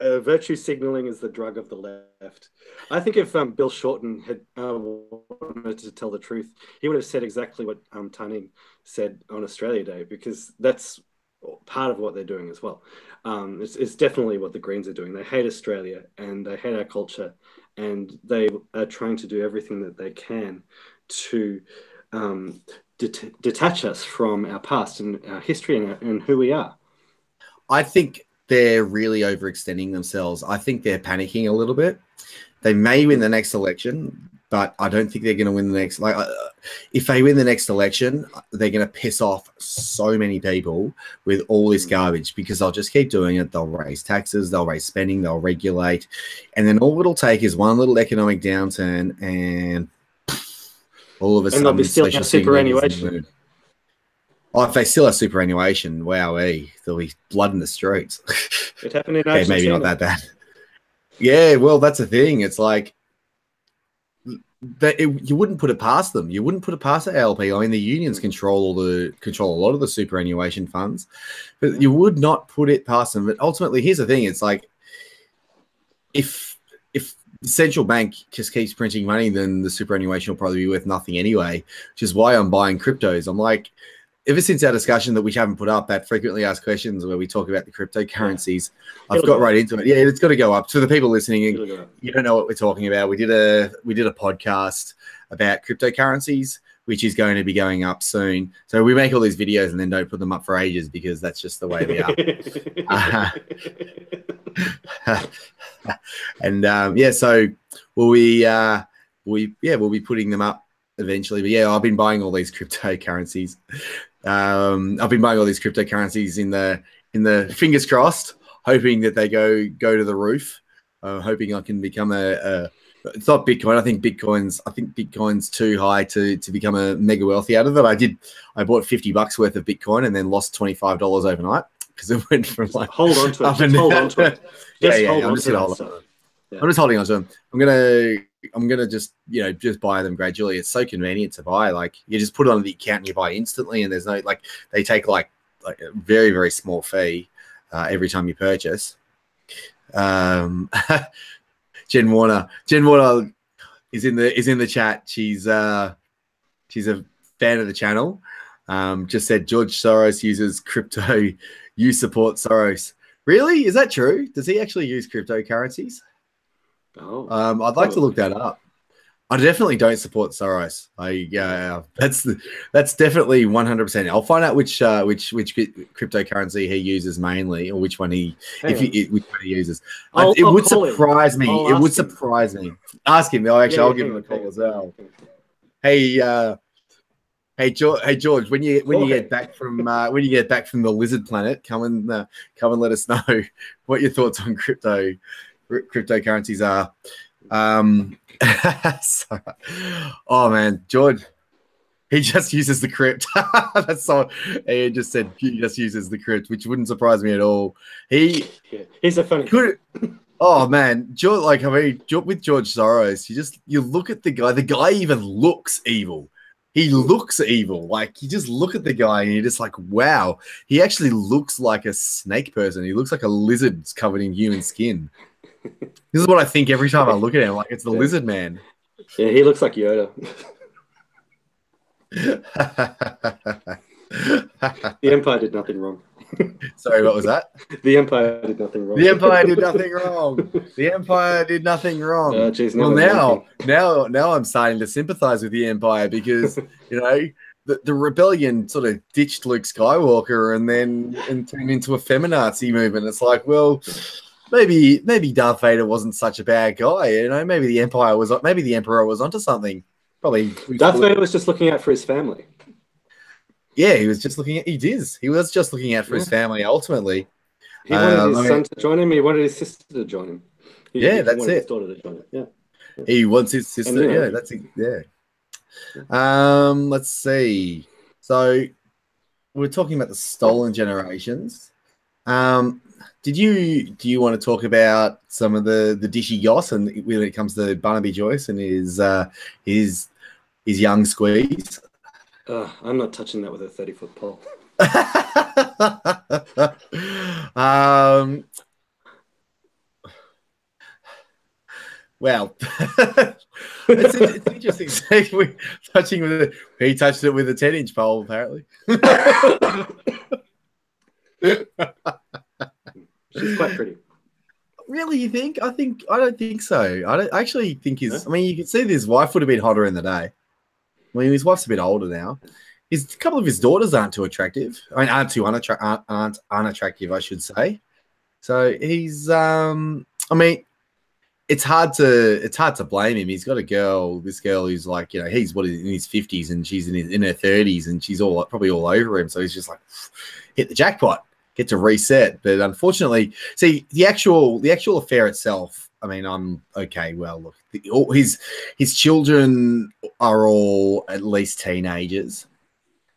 Virtue signaling is the drug of the left. I think if Bill Shorten had wanted to tell the truth, he would have said exactly what Tanin said on Australia Day, because that's part of what they're doing as well. It's definitely what the Greens are doing. They hate Australia and they hate our culture, and they are trying to do everything that they can to detach us from our past and our history and who we are. I think they're really overextending themselves. I think they're panicking a little bit. They may win the next election, but I don't think they're going to win the next. If they win the next election, they're going to piss off so many people with all this garbage, because they'll just keep doing it. They'll raise taxes, they'll raise spending, they'll regulate, and then all it'll take is one little economic downturn, and all of a sudden, they'll be still have superannuation. Oh, if they still have superannuation, wowee, there'll be blood in the streets. It happened in Argentina. Maybe not that bad. Yeah, well, that's the thing. It's like you wouldn't put it past them. You wouldn't put it past the ALP. I mean, the unions control a lot of the superannuation funds, but you would not put it past them. But ultimately, here's the thing: it's like if the central bank just keeps printing money, then the superannuation will probably be worth nothing anyway. Which is why I'm buying cryptos. I'm like, ever since our discussion that we haven't put up, that frequently asked questions where we talk about the cryptocurrencies, I've got right into it. Yeah, it's got to go up. To the people listening, you don't know what we're talking about. We did a podcast about cryptocurrencies, which is going to be going up soon. So we make all these videos and then don't put them up for ages, because that's just the way we are. And so we'll be putting them up eventually. But yeah, I've been buying all these cryptocurrencies. I've been buying all these cryptocurrencies in the fingers crossed, hoping that they go to the roof. Hoping I can become it's not Bitcoin. I think Bitcoin's too high to become a mega wealthy out of it. I bought $50 worth of Bitcoin and then lost $25 overnight, because it went from like hold on to it. Just hold on to it. I'm just holding on to them. I'm gonna just buy them gradually. It's so convenient to buy. Like, you just put it on the account and you buy instantly, and there's no they take like a very, very small fee every time you purchase. Jen Warner is in the chat. She's a fan of the channel. Just said George Soros uses crypto. You support Soros. Really? Is that true? Does he actually use cryptocurrencies? Oh, I'd like to look that up. I definitely don't support Soros. That's definitely 100%. I'll find out which cryptocurrency he uses mainly, or which one he uses. It would surprise me. It would surprise me. Ask him. I'll give him a call as well. Hey George, when you get back from the lizard planet, come and let us know what your thoughts on cryptocurrencies are. Oh man, George, he just uses the crypt. That's so. He just said he just uses the crypt, which wouldn't surprise me at all. He's a funny. Oh man, George, with George Soros, you look at the guy. The guy even looks evil. He looks evil. Like, you just look at the guy and you're just like, wow. He actually looks like a snake person. He looks like a lizard covered in human skin. This is what I think every time I look at him. Like, it's the lizard man. Yeah, he looks like Yoda. The Empire did nothing wrong. Sorry, what was that? The Empire did nothing wrong. The Empire did nothing wrong. The Empire did nothing wrong. Geez, Well, now I'm starting to sympathize with the Empire because, you know, the rebellion sort of ditched Luke Skywalker and turned into a feminazi movement. It's like, well, maybe Darth Vader wasn't such a bad guy. You know, maybe the Emperor was onto something. Probably Darth Vader was just looking out for his family. Yeah, he was just looking at. He was just looking out for his family. Ultimately, he wanted his son to join him. He wanted his sister to join him. He that's wanted it. His daughter to join him. Yeah, he wants his sister. And, yeah, that's it. Yeah. Let's see. So we're talking about the stolen generations. Do you want to talk about some of the dishy goss and when it comes to Barnaby Joyce and his young squeeze? I'm not touching that with a 30-foot pole. Well, it's interesting. He touched it with a 10-inch pole, apparently. She's quite pretty. Really, you think? I don't think so. I actually think his. I mean, you can see his wife would have been hotter in the day. I mean, his wife's a bit older now. A couple of his daughters aren't too attractive. I mean, aren't unattractive, I should say. So he's. I mean, it's hard to blame him. He's got this girl who's like, you know, he's in his 50s and she's in her 30s and she's probably all over him. So he's just like, hit the jackpot, get to reset. But unfortunately, see the actual affair itself. I mean, I'm okay. Well, look, his children are all at least teenagers,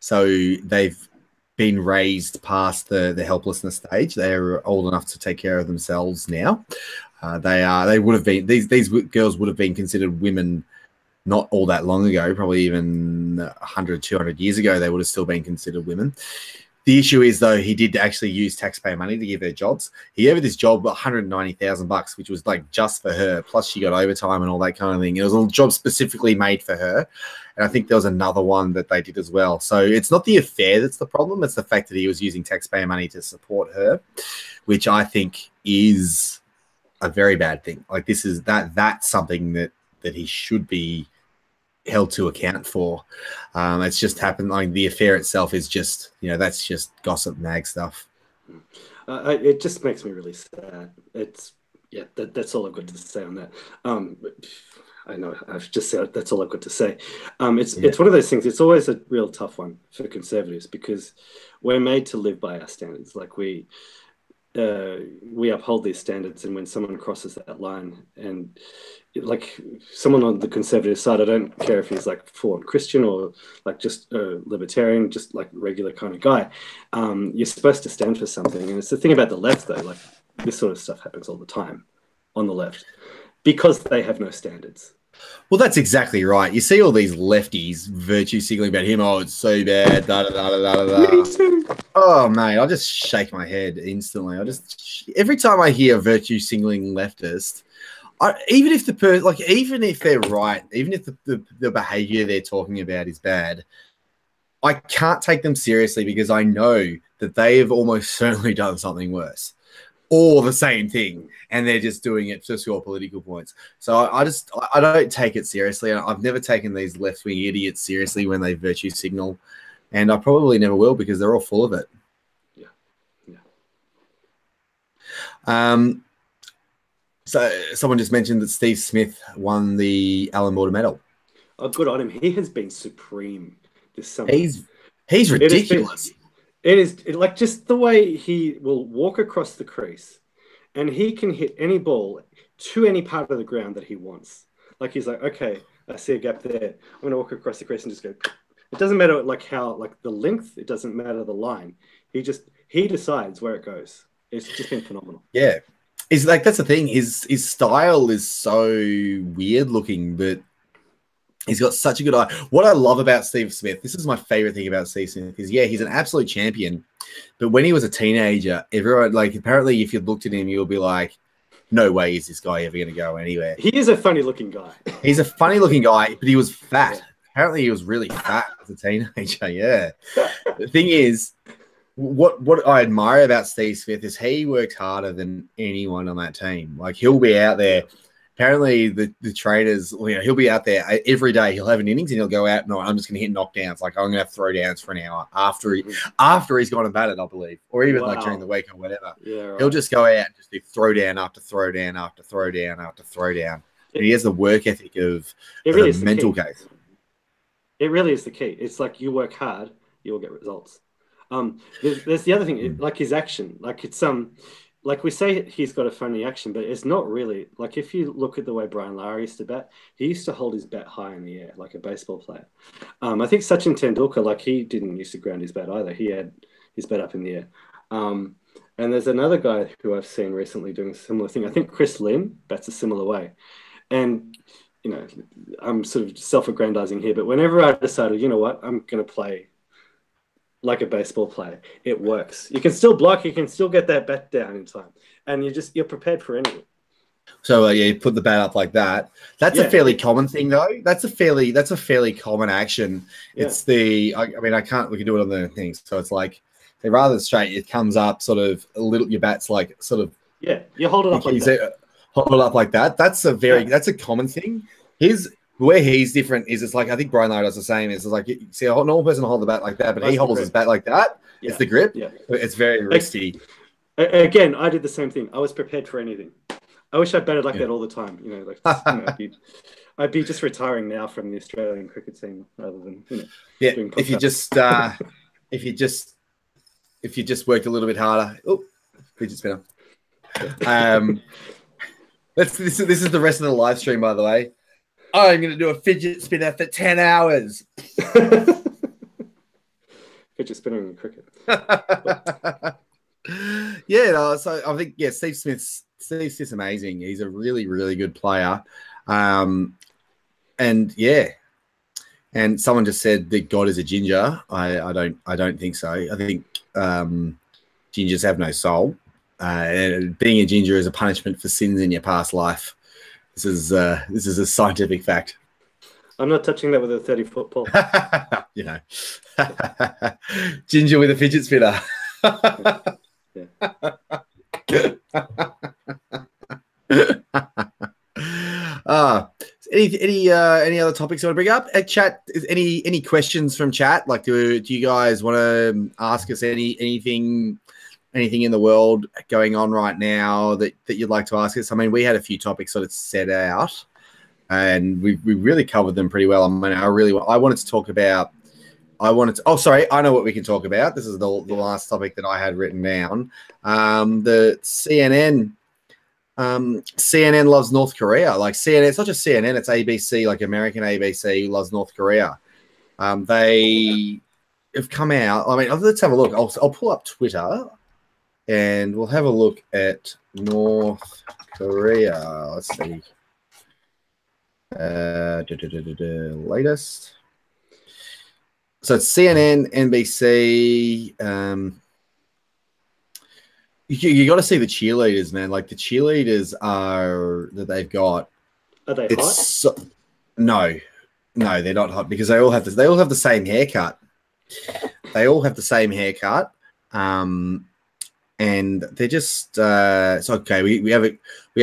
so they've been raised past the helplessness stage. They're old enough to take care of themselves now. They would have been these girls would have been considered women not all that long ago, probably even 100, 200 years ago. They would have still been considered women. The issue is, though, he did actually use taxpayer money to give her jobs. He gave her this job, $190,000, which was like just for her. Plus, she got overtime and all that kind of thing. It was a job specifically made for her. And I think there was another one that they did as well. So it's not the affair that's the problem. It's the fact that he was using taxpayer money to support her, which I think is a very bad thing. Like that's something that he should be held to account for. It's just happened. Like the affair itself is just, you know, that's just gossip mag stuff. It just makes me really sad. That's all I've got to say on that. I know I've just said that's all I've got to say. It's one of those things. It's always a real tough one for conservatives because we're made to live by our standards. Like we uphold these standards, and when someone crosses that line, and like someone on the conservative side, I don't care if he's like full-on Christian or like just a libertarian, just like regular kind of guy. You're supposed to stand for something, and it's the thing about the left, though. Like this sort of stuff happens all the time on the left because they have no standards. Well, that's exactly right. You see all these lefties virtue signaling about him. Oh, it's so bad. Da, da, da, da, da, da. Oh, mate, I'll just shake my head instantly. Every time I hear a virtue signaling leftist, even if they're right, even if the behavior they're talking about is bad, I can't take them seriously because I know that they have almost certainly done something worse. Or the same thing, and they're just doing it to score political points. So I don't take it seriously. I've never taken these left-wing idiots seriously when they virtue signal, and I probably never will because they're all full of it. Yeah. So someone just mentioned that Steve Smith won the Alan Mortimer Medal. Oh, good on him. He has been supreme this summer. He's ridiculous. It is like just the way he will walk across the crease and he can hit any ball to any part of the ground that he wants. Like he's like, okay, I see a gap there. I'm going to walk across the crease and just go. It doesn't matter like the length. It doesn't matter the line. He decides where it goes. It's just been phenomenal. Yeah. It's like, that's the thing. His style is so weird looking, but he's got such a good eye. What I love about Steve Smith, this is my favorite thing about Steve Smith, is he's an absolute champion. But when he was a teenager, everyone, like, apparently if you looked at him, you'll be like, no way is this guy ever going to go anywhere. He is a funny looking guy. He's a funny looking guy, but he was fat. Yeah. Apparently he was really fat as a teenager. Yeah. The thing is, what I admire about Steve Smith is he works harder than anyone on that team. Like, he'll be out there. Apparently the trainers, he'll be out there every day. He'll have an innings and he'll go out. No, I'm just going to hit knockdowns. Like, I'm going to have throwdowns for an hour after he's gone and batted, I believe, or even like during the week or whatever. Yeah, right. He'll just go out and just do throwdown after throwdown after throwdown after throwdown. And he has the work ethic of really the mental case. It really is the key. It's like, you work hard, you will get results. There's the other thing, like his action. Like, it's like we say he's got a funny action, but it's not really. Like, if you look at the way Brian Lara used to bat, he used to hold his bat high in the air like a baseball player. I think Sachin Tendulkar, like, he didn't used to ground his bat either. He had his bat up in the air. And there's another guy who I've seen recently doing a similar thing. I think Chris Lim bats a similar way. And, I'm sort of self-aggrandizing here, but whenever I decided, you know what, I'm going to play like a baseball player, it works. You can still block, you can still get that bat down in time, and you're prepared for anything. So you put the bat up like that. That's a fairly common thing, though. That's a fairly common action. It's we can do it on the things. So it's like, rather than straight, it comes up sort of a little. Your bat's like sort of. Yeah, you hold it up like that. Hold it up like that. That's a common thing. Where he's different is, it's like, I think Brian Lara does the same. It's like, you see a normal person hold the bat like that, but he holds his bat like that. Yeah. It's the grip. Yeah. It's very risky. Again, I did the same thing. I was prepared for anything. I wish I batted like that all the time. I'd be just retiring now from the Australian cricket team rather than doing if you just worked a little bit harder. Oh, fidget spinner. This is the rest of the live stream, by the way. I'm going to do a fidget spinner for 10 hours. Fidget spinning in cricket. So I think, Steve Smith's amazing. He's a really, really good player. And someone just said that God is a ginger. I don't think so. I think gingers have no soul. And being a ginger is a punishment for sins in your past life. This is a scientific fact. I'm not touching that with a 30-foot pole. Ginger with a fidget spinner. Any other topics you want to bring up? Chat, any questions from chat? Like, do you guys want to ask us anything in the world going on right now that you'd like to ask us? I mean, we had a few topics sort of set out, and we really covered them pretty well. I mean, I wanted to talk about. I know what we can talk about. This is the last topic that I had written down. The CNN. CNN loves North Korea. Like, CNN, it's not just CNN, it's ABC, like American ABC loves North Korea. They have come out. I mean, let's have a look. I'll pull up Twitter. And we'll have a look at North Korea. Let's see. Latest. So it's CNN, NBC. You got to see the cheerleaders, man. Like, the cheerleaders that they've got. Are they hot? No, they're not hot, because they all have the same haircut. They all have the same haircut. And they're just it's okay. We have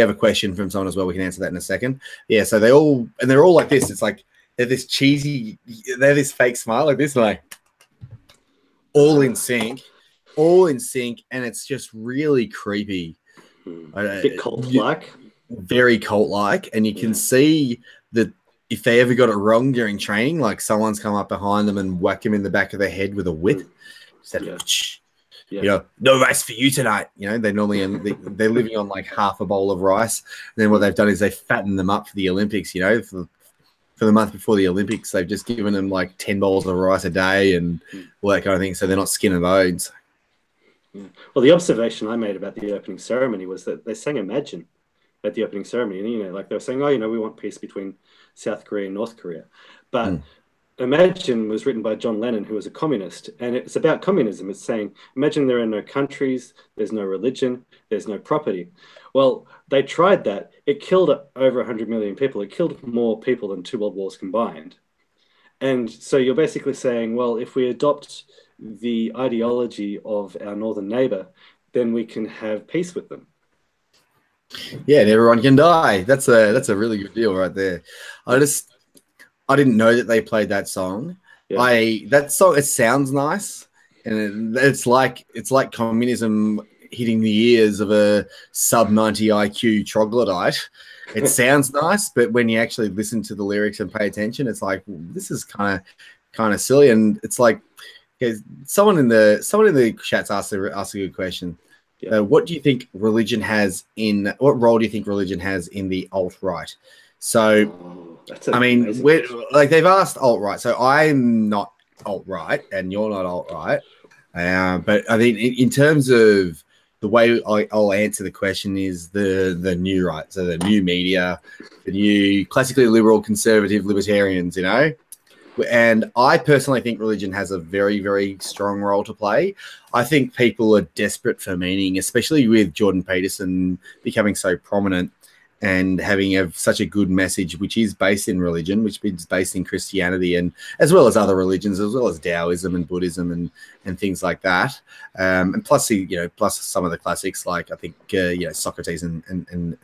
a question from someone as well. We can answer that in a second. Yeah, so they're all like this. It's like they're this cheesy, they're this fake smile like this, like all in sync, and it's just really creepy. A bit cult-like. Very cult-like, and you can see that if they ever got it wrong during training, like someone's come up behind them and whack them in the back of their head with a whip. No rice for you tonight. They normally they're living on like half a bowl of rice. And then what they've done is they fatten them up for the Olympics. For the month before the Olympics, they've just given them like 10 bowls of rice a day and all that kind of thing. So they're not skin and bones. Yeah. Well, the observation I made about the opening ceremony was that they sang Imagine at the opening ceremony, and like they were saying, we want peace between South Korea and North Korea, but Imagine was written by John Lennon, who was a communist, and it's about communism. It's saying, imagine there are no countries, there's no religion, there's no property. Well, they tried that. It killed over 100 million people. It killed more people than two world wars combined. And so you're basically saying, well, if we adopt the ideology of our northern neighbor, then we can have peace with them. Yeah, and everyone can die. That's a really good deal right there. I didn't know that they played that song. Yeah. That song, it sounds nice, and it's like communism hitting the ears of a sub 90 IQ troglodyte. It sounds nice, but when you actually listen to the lyrics and pay attention, it's like this is kind of silly. And it's like someone in the chats asked a good question. Yeah. What do you think religion has in? What role do you think religion has in the alt right? So, I mean, like they've asked alt right. So I'm not alt right, and you're not alt right. But I think in terms of the way I'll answer the question is the new right, so the new media, the new classically liberal, conservative, libertarians, you know. And I personally think religion has a very, very strong role to play. I think people are desperate for meaning, especially with Jordan Peterson becoming so prominent and having such a good message, which is based in religion, which is based in Christianity, and as well as other religions, as well as Taoism and Buddhism and things like that. And plus, plus some of the classics like I think Socrates and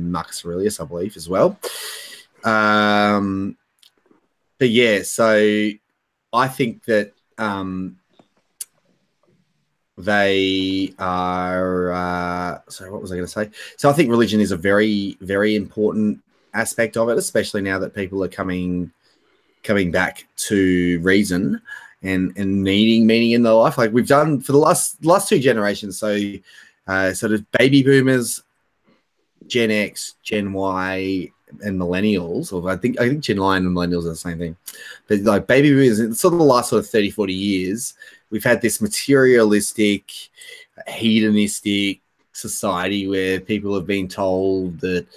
Marcus Aurelius, I believe, as well. But yeah, so I think that they are. Sorry, what was I going to say? So I think religion is a very, very important aspect of it, especially now that people are coming back to reason and needing meaning in their life, like we've done for the last two generations. So sort of baby boomers, Gen X, Gen Y, and millennials, or I think Gen Y and millennials are the same thing, but like baby boomers, in sort of the last 30, 40 years, we've had this materialistic, hedonistic society where people have been told that,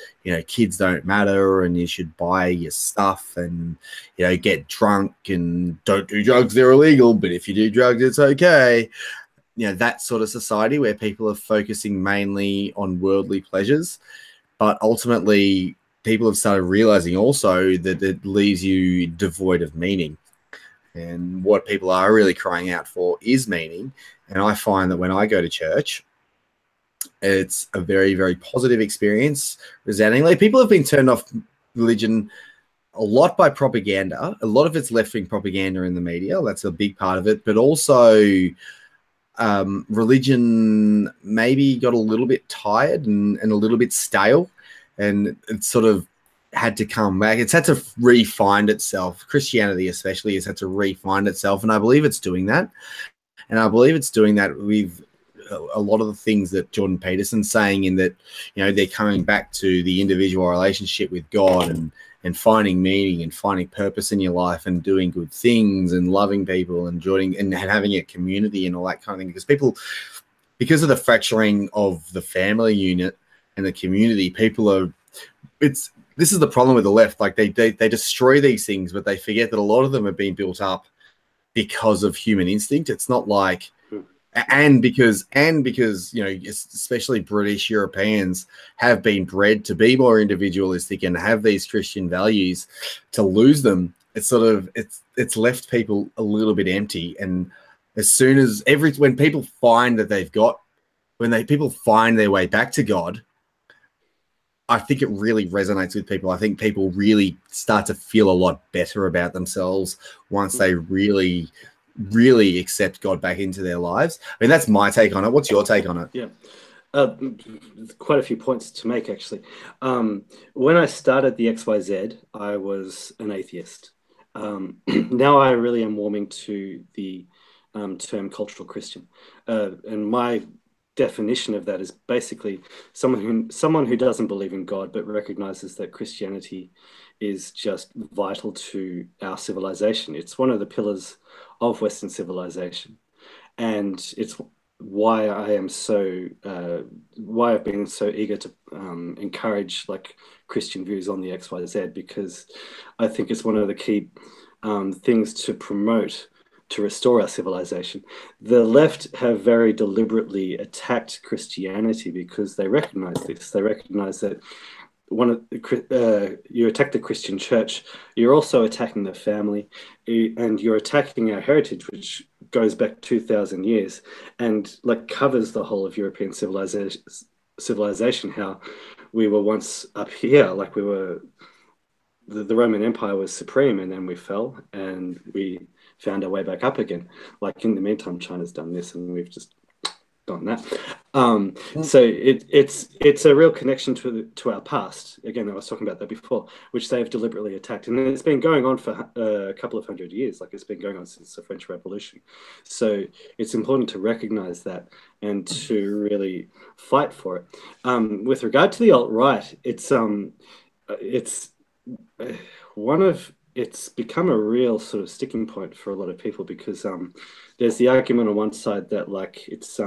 kids don't matter and you should buy your stuff and, get drunk and don't do drugs, they're illegal, but if you do drugs, it's okay. That sort of society where people are focusing mainly on worldly pleasures, but ultimately people have started realizing also that it leaves you devoid of meaning. And what people are really crying out for is meaning. And I find that when I go to church, it's a very, very positive experience, resoundingly. People have been turned off religion a lot by propaganda. A lot of it's left-wing propaganda in the media. That's a big part of it. But also religion maybe got a little bit tired and a little bit stale. And it sort of had to come back. It's had to re-find itself. Christianity especially has had to re-find itself. And I believe it's doing that. And I believe it's doing that with a lot of the things that Jordan Peterson's saying, in that, they're coming back to the individual relationship with God and finding meaning and finding purpose in your life and doing good things and loving people and joining and having a community and all that kind of thing. Because of the fracturing of the family unit and the community, this is the problem with the left. Like they destroy these things, but they forget that a lot of them have been built up because of human instinct. It's not like, and because especially British Europeans have been bred to be more individualistic and have these Christian values, to lose them, it's left people a little bit empty. And as soon as when people find that people find their way back to God, I think it really resonates with people. I think people really start to feel a lot better about themselves once they really, really accept God back into their lives. I mean, that's my take on it. What's your take on it? Yeah. Quite a few points to make, actually. When I started the XYZ, I was an atheist. Now I really am warming to the term cultural Christian. And my definition of that is basically someone who doesn't believe in God but recognizes that Christianity is just vital to our civilization. It's one of the pillars of Western civilization, and it's why I've been so eager to encourage like Christian views on the XYZ, because I think it's one of the key things to promote to restore our civilization. The left have very deliberately attacked Christianity because they recognize this. They recognize that you attack the Christian church, you're also attacking the family, and you're attacking our heritage, which goes back 2,000 years and like covers the whole of European civilization. How we were once up here, like we were, the Roman Empire was supreme, and then we fell, and we found our way back up again. Like in the meantime, China's done this, and we've just done that. So it's a real connection to our past. Again, I was talking about that before, which they have deliberately attacked, and it's been going on for a couple of hundred years. Like it's been going on since the French Revolution. So it's important to recognize that and to really fight for it. With regard to the alt-right, it's become a real sort of sticking point for a lot of people because there's the argument on one side that like it's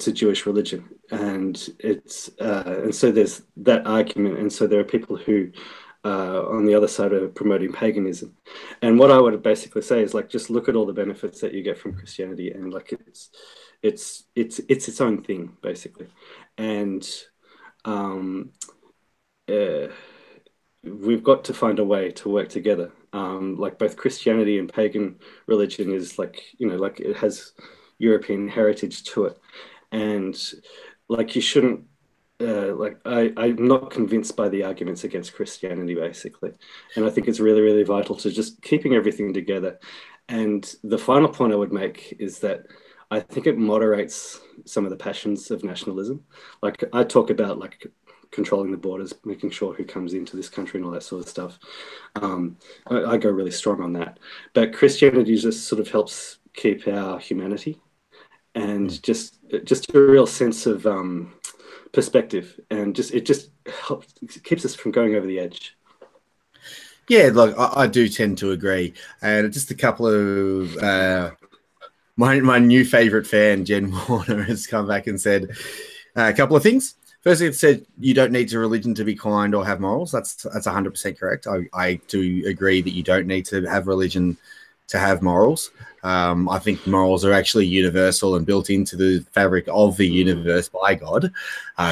a Jewish religion, and so there's that argument, and so there are people who on the other side are promoting paganism. And what I would basically say is like just look at all the benefits that you get from Christianity, and like it's its own thing basically, and we've got to find a way to work together. Like both Christianity and pagan religion is like, like it has European heritage to it. And like you shouldn't, I'm not convinced by the arguments against Christianity basically. And I think it's really, really vital to just keeping everything together. And the final point I would make is that I think it moderates some of the passions of nationalism. Like I talk about like controlling the borders, making sure who comes into this country and all that sort of stuff. I go really strong on that. But Christianity just sort of helps keep our humanity and just a real sense of perspective, and it just helps, it keeps us from going over the edge. Yeah, look, I do tend to agree. And just a couple of my new favorite fan, Jen Warner, has come back and said a couple of things. Firstly, it said you don't need a religion to be kind or have morals. That's 100% correct. I do agree that you don't need to have religion to have morals. I think morals are actually universal and built into the fabric of the universe by God.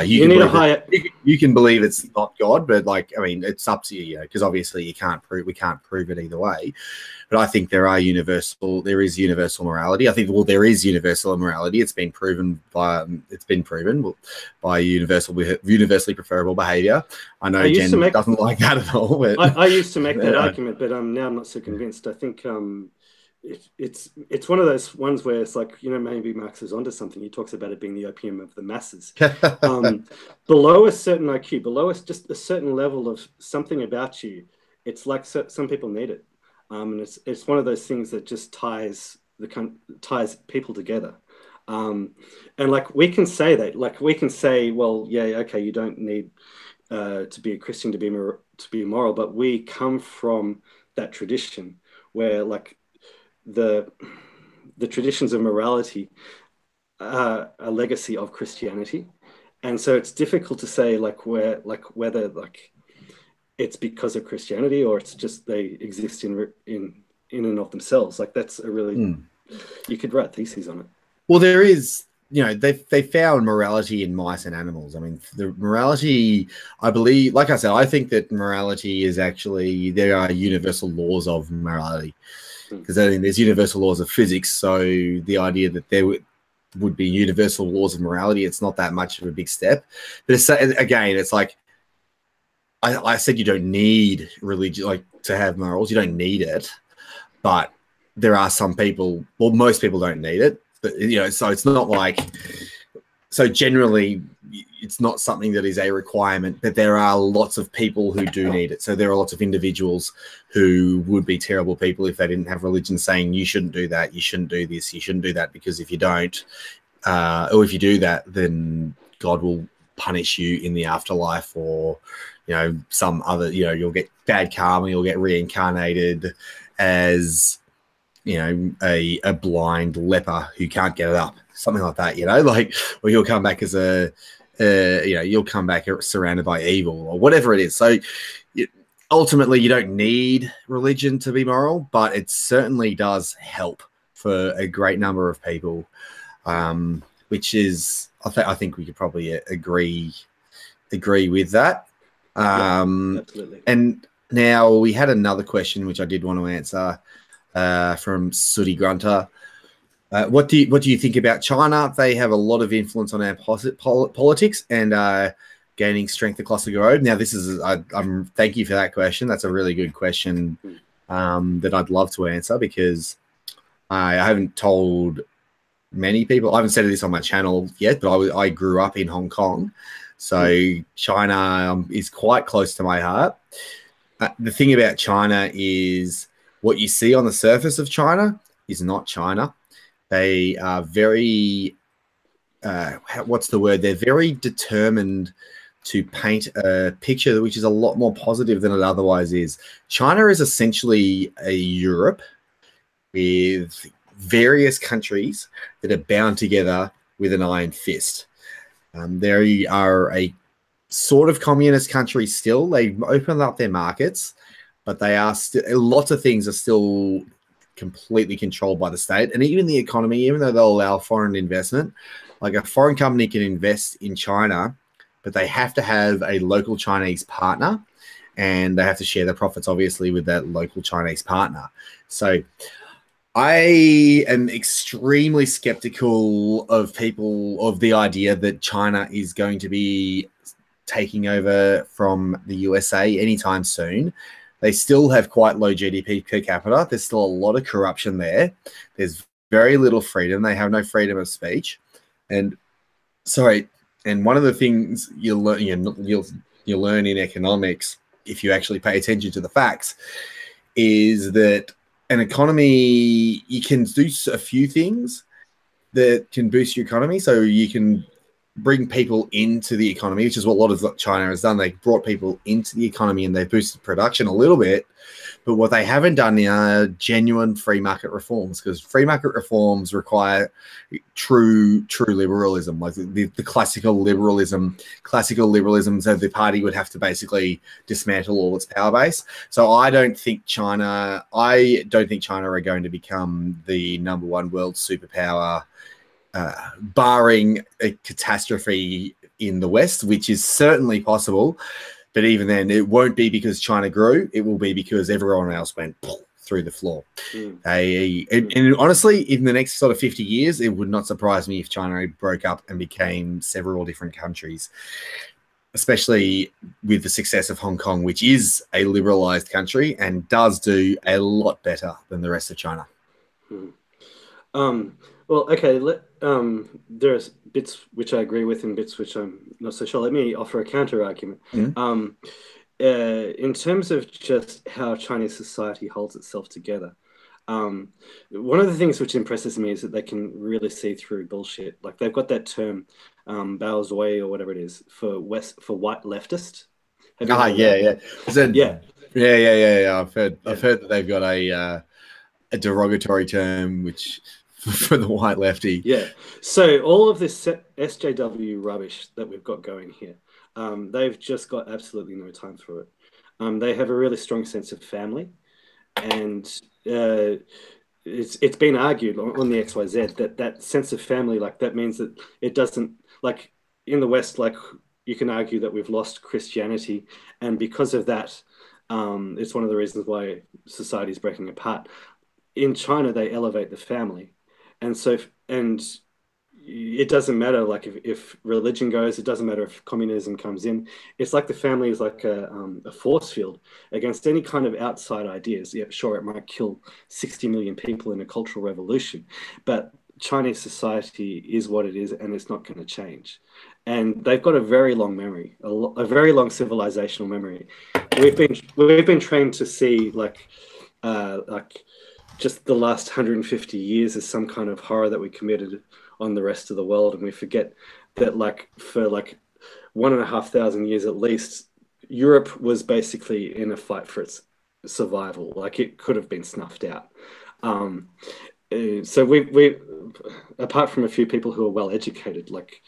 You can believe it's not God, but like, I mean, it's up to you, because obviously we can't prove it either way. But I think there is universal morality. I think, well, there is universal morality. It's been proven by universally preferable behavior. I know Jen doesn't like that at all. But I used to make that argument, but now I'm not so convinced. I think it's one of those ones where it's like, maybe Marx is onto something. He talks about it being the opium of the masses. Below a certain IQ, below just a certain level of something about you, it's like some people need it. And it's one of those things that just ties people together. And like we can say that, like we can say, well, yeah, okay, you don't need to be a Christian to be moral, but we come from that tradition where like the traditions of morality are a legacy of Christianity, and so it's difficult to say whether it's because of Christianity or it's just they exist in and of themselves. Like that's a really you could write theses on it. Well, there is, they found morality in mice and animals. I mean, the morality, I believe, like I said, I think that morality is actually, there are universal laws of morality, because I think there's universal laws of physics. So the idea that there would be universal laws of morality, it's not that much of a big step. But again, it's like, I said you don't need religion to have morals. You don't need it, but there are some people. Well, most people don't need it. But, so it's not like. So generally, it's not something that is a requirement. But there are lots of people who do need it. So there are lots of individuals who would be terrible people if they didn't have religion saying you shouldn't do that, you shouldn't do this, you shouldn't do that, because if you don't, or if you do that, then God will punish you in the afterlife, or some other, you'll get bad karma, you'll get reincarnated as a blind leper who can't get it up, something like that, or you'll come back as you'll come back surrounded by evil or whatever it is. So ultimately you don't need religion to be moral, but it certainly does help for a great number of people, which is I think we could probably agree with that. Absolutely. And now we had another question which I did want to answer from Sooty Grunter. What do you think about China? They have a lot of influence on our politics and gaining strength across the globe. Now, this is thank you for that question. That's a really good question that I'd love to answer, because I haven't told many people. I haven't said this on my channel yet, but I grew up in Hong Kong, so China is quite close to my heart. The thing about China is what you see on the surface of China is not China. They are very, what's the word? They're very determined to paint a picture which is a lot more positive than it otherwise is. China is essentially a Europe with various countries that are bound together with an iron fist. They are a sort of communist country still. They've opened up their markets, but they are still, lots of things are still completely controlled by the state. And even the economy, even though they'll allow foreign investment, like a foreign company can invest in China, but they have to have a local Chinese partner, and they have to share the profits, obviously, with that local Chinese partner. So I am extremely skeptical of the idea that China is going to be taking over from the USA anytime soon. They still have quite low GDP per capita. There's still a lot of corruption there. There's very little freedom. They have no freedom of speech. And one of the things you'll learn in economics, if you actually pay attention to the facts, is that an economy, you can do a few things that can boost your economy. So you can bring people into the economy, which is what a lot of China has done. They brought people into the economy and they boosted production a little bit. But what they haven't done are genuine free market reforms, because free market reforms require true liberalism, like the classical liberalism. Classical liberalism, so the party would have to basically dismantle all its power base. So I don't think China are going to become the #1 world superpower, barring a catastrophe in the West, which is certainly possible. But even then, it won't be because China grew. It will be because everyone else went through the floor. And honestly, in the next sort of 50 years, it would not surprise me if China broke up and became several different countries, especially with the success of Hong Kong, which is a liberalized country and does do a lot better than the rest of China. Well, okay. There's bits which I agree with and bits which I'm not so sure. Let me offer a counter argument. In terms of just how Chinese society holds itself together, one of the things which impresses me is that they can really see through bullshit. Like they've got that term, Bao Zui or whatever it is, for white leftist. Yeah. I've heard that they've got a derogatory term which for the white lefty. Yeah. So all of this SJW rubbish that we've got going here, they've just got absolutely no time for it. They have a really strong sense of family, and it's been argued on the XYZ that sense of family, like that means that it doesn't, like in the West, like you can argue that we've lost Christianity, and because of that, it's one of the reasons why society is breaking apart. In China, they elevate the family. And so, and it doesn't matter, like if religion goes, it doesn't matter if communism comes in. It's like the family is like a force field against any kind of outside ideas. Yeah, sure, it might kill 60 million people in a cultural revolution, but Chinese society is what it is, and it's not going to change. And they've got a very long memory, a very long civilizational memory. We've been trained to see like just the last 150 years as some kind of horror that we committed on the rest of the world, and we forget that like for like 1,500 years at least, Europe was basically in a fight for its survival. Like it could have been snuffed out. So we apart from a few people who are well educated, like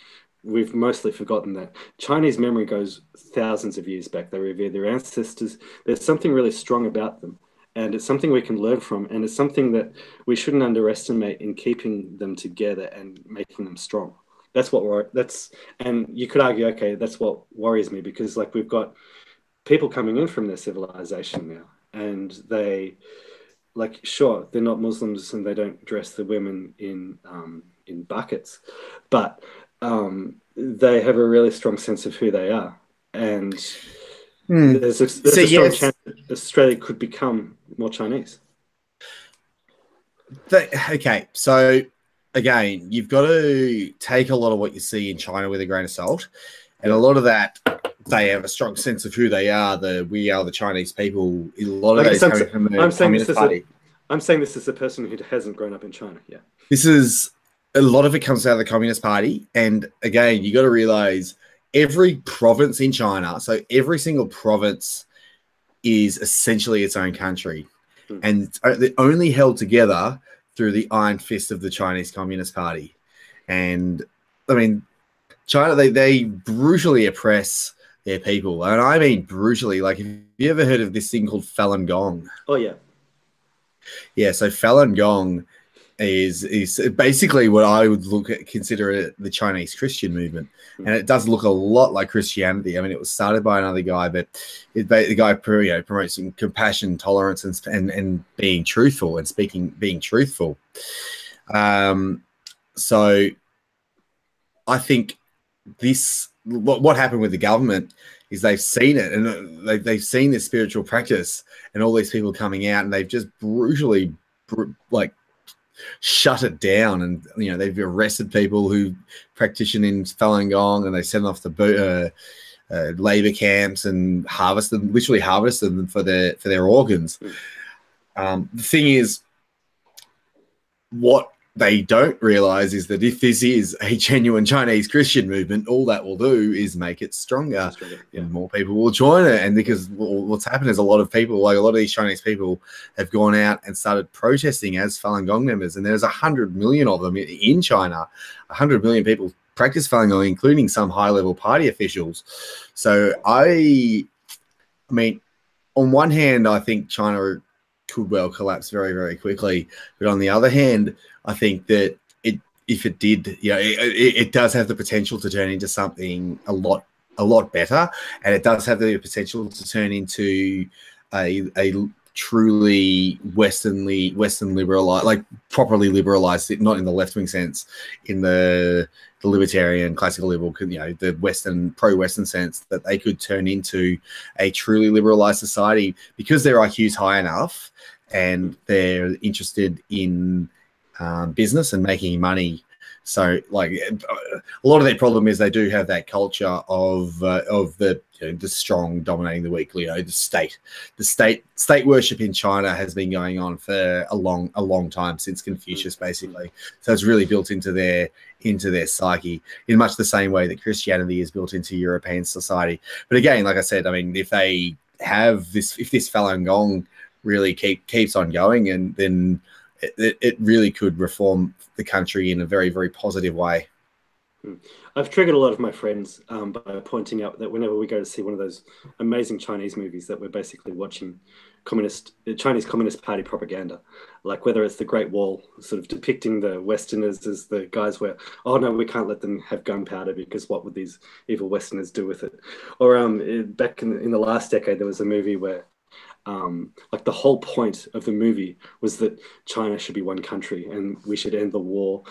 we've mostly forgotten that Chinese memory goes thousands of years back. They revere their ancestors. There's something really strong about them, and it's something we can learn from, and it's something that we shouldn't underestimate in keeping them together and making them strong. And you could argue, okay, that's what worries me, because like we've got people coming in from their civilization now, and they, like, sure, they're not Muslims and they don't dress the women in buckets, but they have a really strong sense of who they are, and there's a strong chance that Australia could become more Chinese. Okay, so again, you've got to take a lot of what you see in China with a grain of salt, and a lot of that, they have a strong sense of who they are. We are the Chinese people. A lot of that is coming from the Communist Party. I'm saying this as a person who hasn't grown up in China. Yeah, this is a lot of it comes out of the Communist Party, and again, you got to realize every province in China. So every single province is essentially its own country, and they're only held together through the iron fist of the Chinese Communist Party. And I mean, China, they brutally oppress their people, and I mean brutally. Like, have you ever heard of this thing called Falun Gong? Oh yeah, yeah. So Falun Gong is basically what I would consider the Chinese Christian movement, and it does look a lot like Christianity. I mean, it was started by another guy, but the guy promotes compassion, tolerance, and being truthful and being truthful. So I think what happened with the government is they've seen it, and they've seen this spiritual practice and all these people coming out, and they've just brutally shut it down. And they've arrested people who practice in Falun Gong, and they send them off to labor camps and literally harvest them for their organs. The thing is, what they don't realize is that if this is a genuine Chinese Christian movement, all that will do is make it stronger, and more people will join it. And because what's happened is a lot of these Chinese people have gone out and started protesting as Falun Gong members, and there's 100 million of them in China. 100 million people practice Falun Gong, including some high-level party officials. So I mean, on one hand, I think China could well collapse very, very quickly, but on the other hand, I think that if it did, it does have the potential to turn into something a lot better, and it does have the potential to turn into a truly Western liberalized, like properly liberalized, not in the left-wing sense, in the libertarian, classical liberal, the Western, pro-Western sense, that they could turn into a truly liberalized society because their IQ's high enough and they're interested in business and making money. So, like, a lot of their problem is they do have that culture of the strong dominating the weak. The state worship in China has been going on for a long time, since Confucius, basically. So it's really built into their psyche in much the same way that Christianity is built into European society. But again, like I said, I mean, if this Falun Gong really keeps on going, and then it really could reform the country in a very, very positive way. I've triggered a lot of my friends by pointing out that whenever we go to see one of those amazing Chinese movies, that we're basically watching Chinese Communist Party propaganda, like whether it's the Great Wall, sort of depicting the Westerners as the guys where, oh no, we can't let them have gunpowder because what would these evil Westerners do with it? Or back in the last decade, there was a movie where like the whole point of the movie was that China should be one country and we should end the war,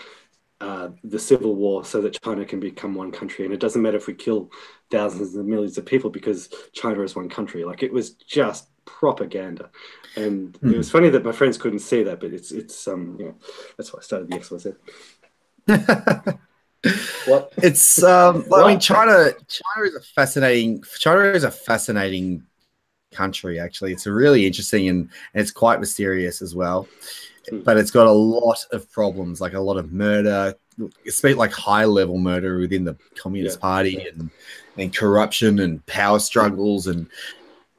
the civil war, so that China can become one country. And it doesn't matter if we kill thousands and millions of people because China is one country. Like, it was just propaganda. And it was funny that my friends couldn't see that, but it's that's why I started the XYZ. What? It's I mean, China is a fascinating country, actually. It's a really interesting and it's quite mysterious as well, but it's got a lot of problems, like a lot of murder, especially like high-level murder within the Communist Party, and corruption and power struggles, and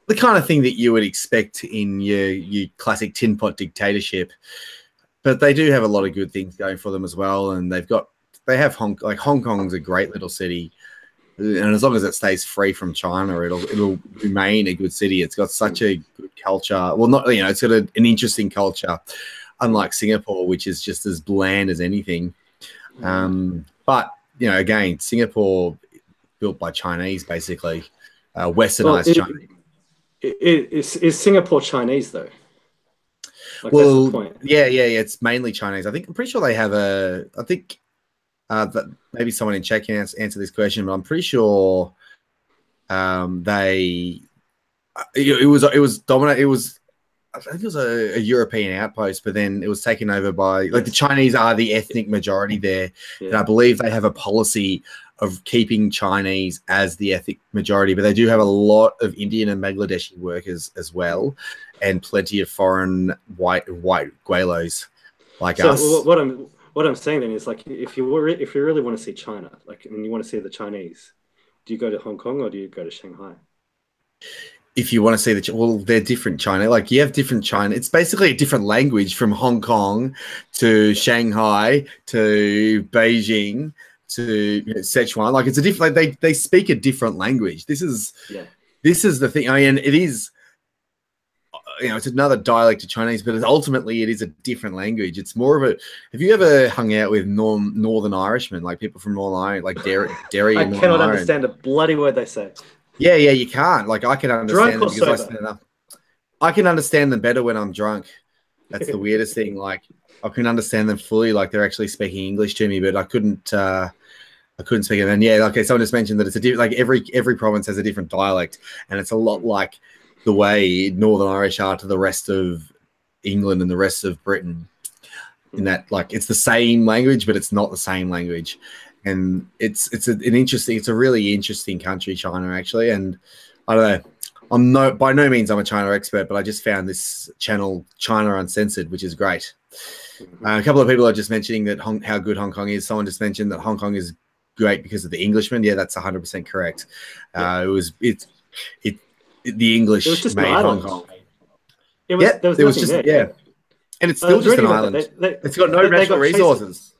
the kind of thing that you would expect in your classic tin pot dictatorship. But they do have a lot of good things going for them as well, and they've got Hong Kong's a great little city, and as long as it stays free from China, it'll remain a good city. It's got such a good culture. Well, not it's got an interesting culture, unlike Singapore, which is just as bland as anything. But again, Singapore built by Chinese, basically, westernized Chinese. Is Singapore Chinese though? Like, well, that's the point. Yeah. It's mainly Chinese. I'm pretty sure they have I think that maybe someone in chat can answer this question, but I'm pretty sure it was dominant. It was, I think it was a European outpost, but then it was taken over by the Chinese are the ethnic majority there, and I believe they have a policy of keeping Chinese as the ethnic majority, but they do have a lot of Indian and Bangladeshi workers as well, and plenty of foreign white Guelos like us. What I'm saying then is, like, if you really want to see China, like, and you want to see the Chinese, do you go to Hong Kong or do you go to Shanghai? If you want to see they're different China. Like, you have different China. It's basically a different language from Hong Kong to Shanghai to Beijing to Sichuan. Like, it's a different. Like, they speak a different language. This is the thing. I mean, it is. It's another dialect of Chinese, but ultimately it is a different language. It's more of a. Have you ever hung out with Northern Irishmen, like people from Northern Ireland, like Derry? I cannot understand a bloody word they say. Yeah, you can't. Like, I can understand them because I can understand them better when I'm drunk. That's the weirdest thing. Like, I can understand them fully, like they're actually speaking English to me, but I couldn't speak it. And okay, someone just mentioned that it's like every province has a different dialect, and it's a lot like the way Northern Irish are to the rest of England and the rest of Britain, in that, like, it's the same language, but it's not the same language. And it's a really interesting country, China, actually. And I don't know, by no means I'm a China expert, but I just found this channel, China Uncensored, which is great. A couple of people are just mentioning that how good Hong Kong is. Someone just mentioned that Hong Kong is great because of the Englishmen. Yeah, that's 100% correct. The English made Hong Kong. And it's still just an island. It's got no natural resources.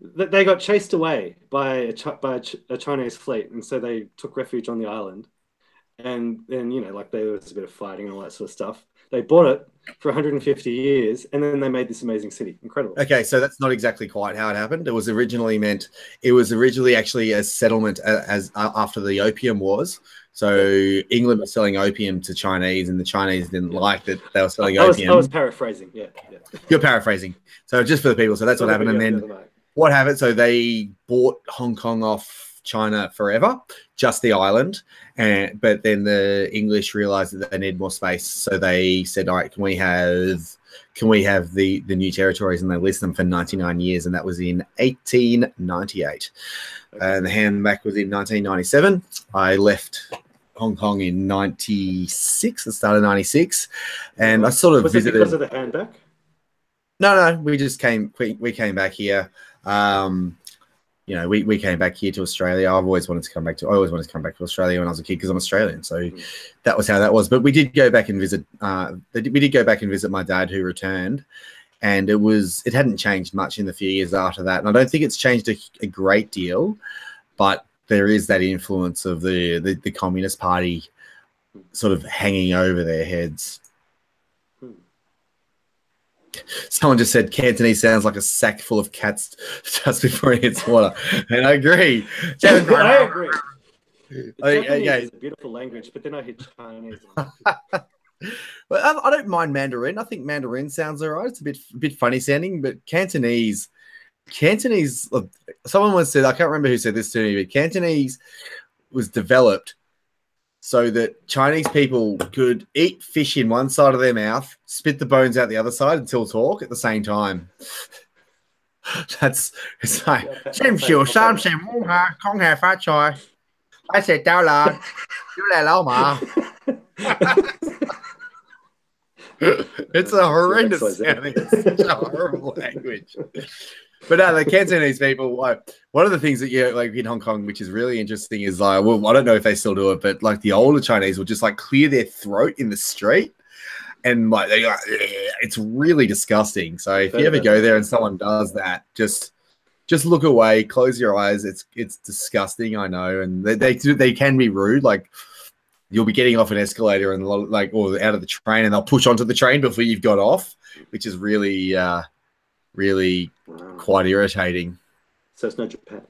They got chased away by a Chinese fleet, and so they took refuge on the island. And then, like, there was a bit of fighting and all that sort of stuff. They bought it for 150 years, and then they made this amazing city. Incredible. Okay, so that's not exactly quite how it happened. It was originally actually a settlement as after the Opium Wars. So England was selling opium to Chinese, and the Chinese didn't like that they were selling opium. I was paraphrasing. Yeah. You're paraphrasing. So just for the people. So that's what happened. And then what happened? So they bought Hong Kong off China forever, just the island. But then the English realized that they need more space. So they said, all right, can we have the new territories? And they listed them for 99 years. And that was in 1898. And the handback was in 1997. I left Hong Kong in 96, the start of 96. And I sort of visited. Was it because of the handback? No, we just came back here. We came back here to Australia. I always wanted to come back to Australia when I was a kid because I'm Australian. So that was how that was. But we did go back and visit. My dad, who returned, and it hadn't changed much in the few years after that. And I don't think it's changed a great deal, but there is that influence of the Communist Party sort of hanging over their heads. Someone just said Cantonese sounds like a sack full of cats just before it hits water. And I agree. I agree. It's a beautiful language, but then I hit Chinese. Well, I don't mind Mandarin. I think Mandarin sounds all right. It's a bit funny sounding, but Cantonese, someone once said, I can't remember who said this to me, but Cantonese was developed so that Chinese people could eat fish in one side of their mouth, spit the bones out the other side, and still talk at the same time. It's like, it's a horrendous sounding. It's such a horrible language. But no, the Cantonese people, like, one of the things that like in Hong Kong, which is really interesting, is like, well, I don't know if they still do it, but like the older Chinese will just like clear their throat in the street, and like it's really disgusting. So if you ever go there and someone does that, just just look away, close your eyes. It's disgusting, I know, and they can be rude. Like you'll be getting off an escalator and or out of the train, and they'll push onto the train before you've got off, which is really quite irritating. So it's not Japan.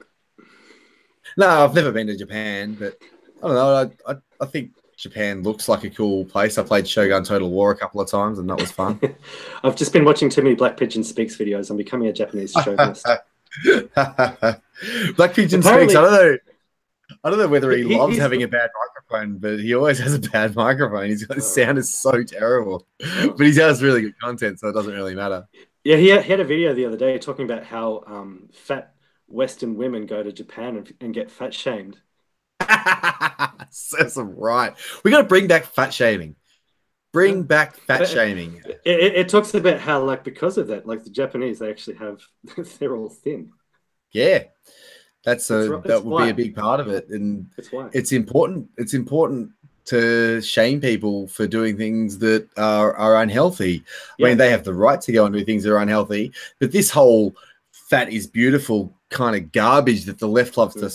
No, I've never been to Japan, but I don't know. I think Japan looks like a cool place. I played Shogun Total War a couple of times, and that was fun. I've just been watching too many Black Pigeon Speaks videos. I'm becoming a Japanese chauvinist. Black Pigeon Speaks. I don't know whether he loves having a bad microphone, but he always has a bad microphone. His sound is so terrible, but he does really good content, so it doesn't really matter. Yeah, he had a video the other day talking about how fat Western women go to Japan and get fat shamed. That's right. We got to bring back fat shaming. Bring back fat shaming. It talks about how, like, because of that, like the Japanese, they actually have they're all thin. Yeah, that would be a big part of it, and it's important. It's important to shame people for doing things that are unhealthy. I mean, they have the right to go and do things that are unhealthy, but this whole fat is beautiful kind of garbage that the left loves to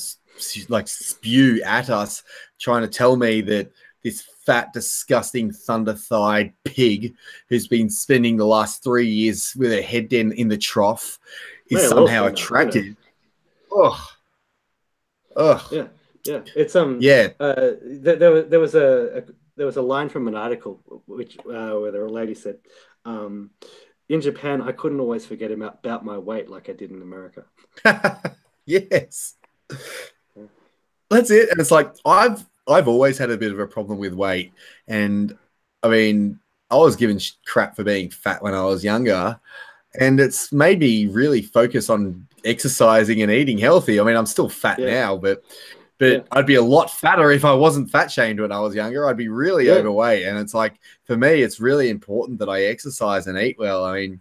like spew at us, trying to tell me that this fat, disgusting, thunder-thighed pig who's been spending the last 3 years with her head in the trough is somehow attractive. Ugh. Yeah. It's there was a line from an article where a lady said, in Japan, I couldn't always forget about my weight like I did in America. Yes. That's it. And it's like I've always had a bit of a problem with weight. And I mean, I was given crap for being fat when I was younger. And it's made me really focus on exercising and eating healthy. I mean, I'm still fat now, but I'd be a lot fatter if I wasn't fat shamed when I was younger. I'd be really overweight. And it's like, for me, it's really important that I exercise and eat well. I mean,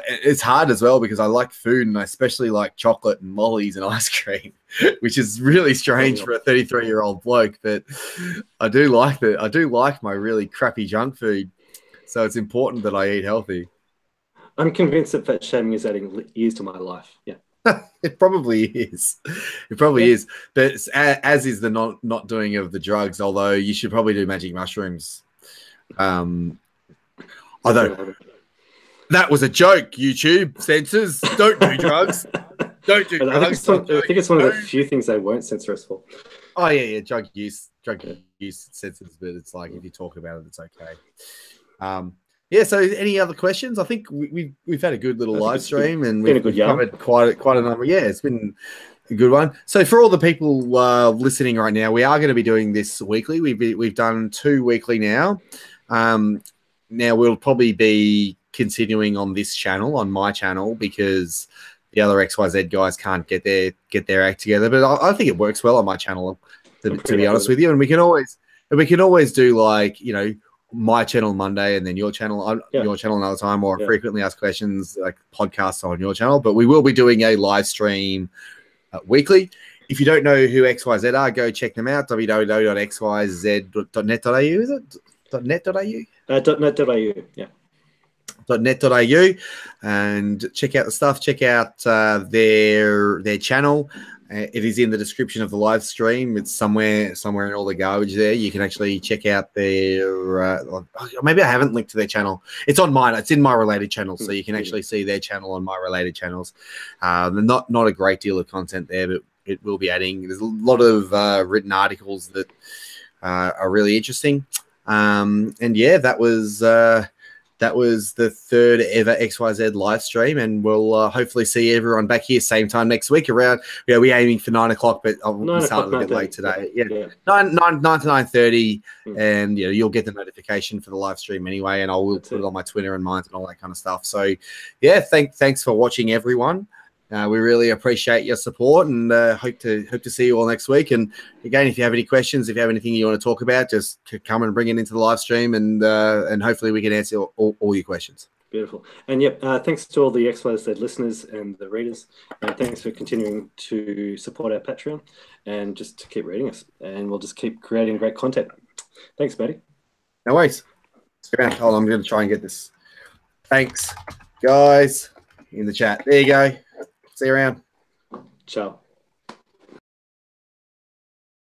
it's hard as well because I like food, and I especially like chocolate and lollies and ice cream, which is really strange for a 33-year-old bloke. But I do like my really crappy junk food. So it's important that I eat healthy. I'm convinced that fat shaming is adding years to my life. Yeah. It probably is. It probably is. But as is the not doing of the drugs, although you should probably do magic mushrooms. Although that was a joke, YouTube censors. Don't do drugs. Don't do drugs. I think it's one of the few things they won't censor us for. Oh, yeah. Drug use censors, but it's like if you talk about it, it's okay. Yeah, so any other questions? I think we've had a good little live stream, and we've covered quite a number. Yeah, it's been a good one. So for all the people listening right now, we are going to be doing this weekly. We've done 2 weekly now. Now we'll probably be continuing on this channel, on my channel, because the other XYZ guys can't get their act together. But I think it works well on my channel, to be honest with you. And we can always do, like, you know, my channel Monday and then your channel another time, or frequently asked questions like podcasts on your channel. But we will be doing a live stream weekly. If you don't know who XYZ are, go check them out. www.xyz.net.au. Is it .net.au? .net.au. Yeah. .net.au, and check out the stuff. Check out their channel. It is in the description of the live stream. It's somewhere in all the garbage there. You can actually check out their maybe I haven't linked to their channel. It's on mine. It's in my related channels, so you can actually see their channel on my related channels. Not a great deal of content there, but it will be adding. There's a lot of written articles that are really interesting. And yeah, that was the 3rd ever XYZ live stream, and we'll hopefully see everyone back here same time next week around. We're aiming for 9 o'clock, but we started a bit late today. Yeah. 9 to 9:30, and you'll get the notification for the live stream anyway, and I will put it on my Twitter and mine and all that kind of stuff. So yeah, thanks for watching, everyone. We really appreciate your support, and hope to see you all next week. And again, if you have any questions, if you have anything you want to talk about, just come and bring it into the live stream, and hopefully we can answer all your questions. Beautiful. And thanks to all the XYZ listeners and the readers. Thanks for continuing to support our Patreon, and just to keep reading us, and we'll just keep creating great content. Thanks, Matty. No worries. Hold on, I'm going to try and get this. Thanks, guys, in the chat. There you go. See you around. Ciao.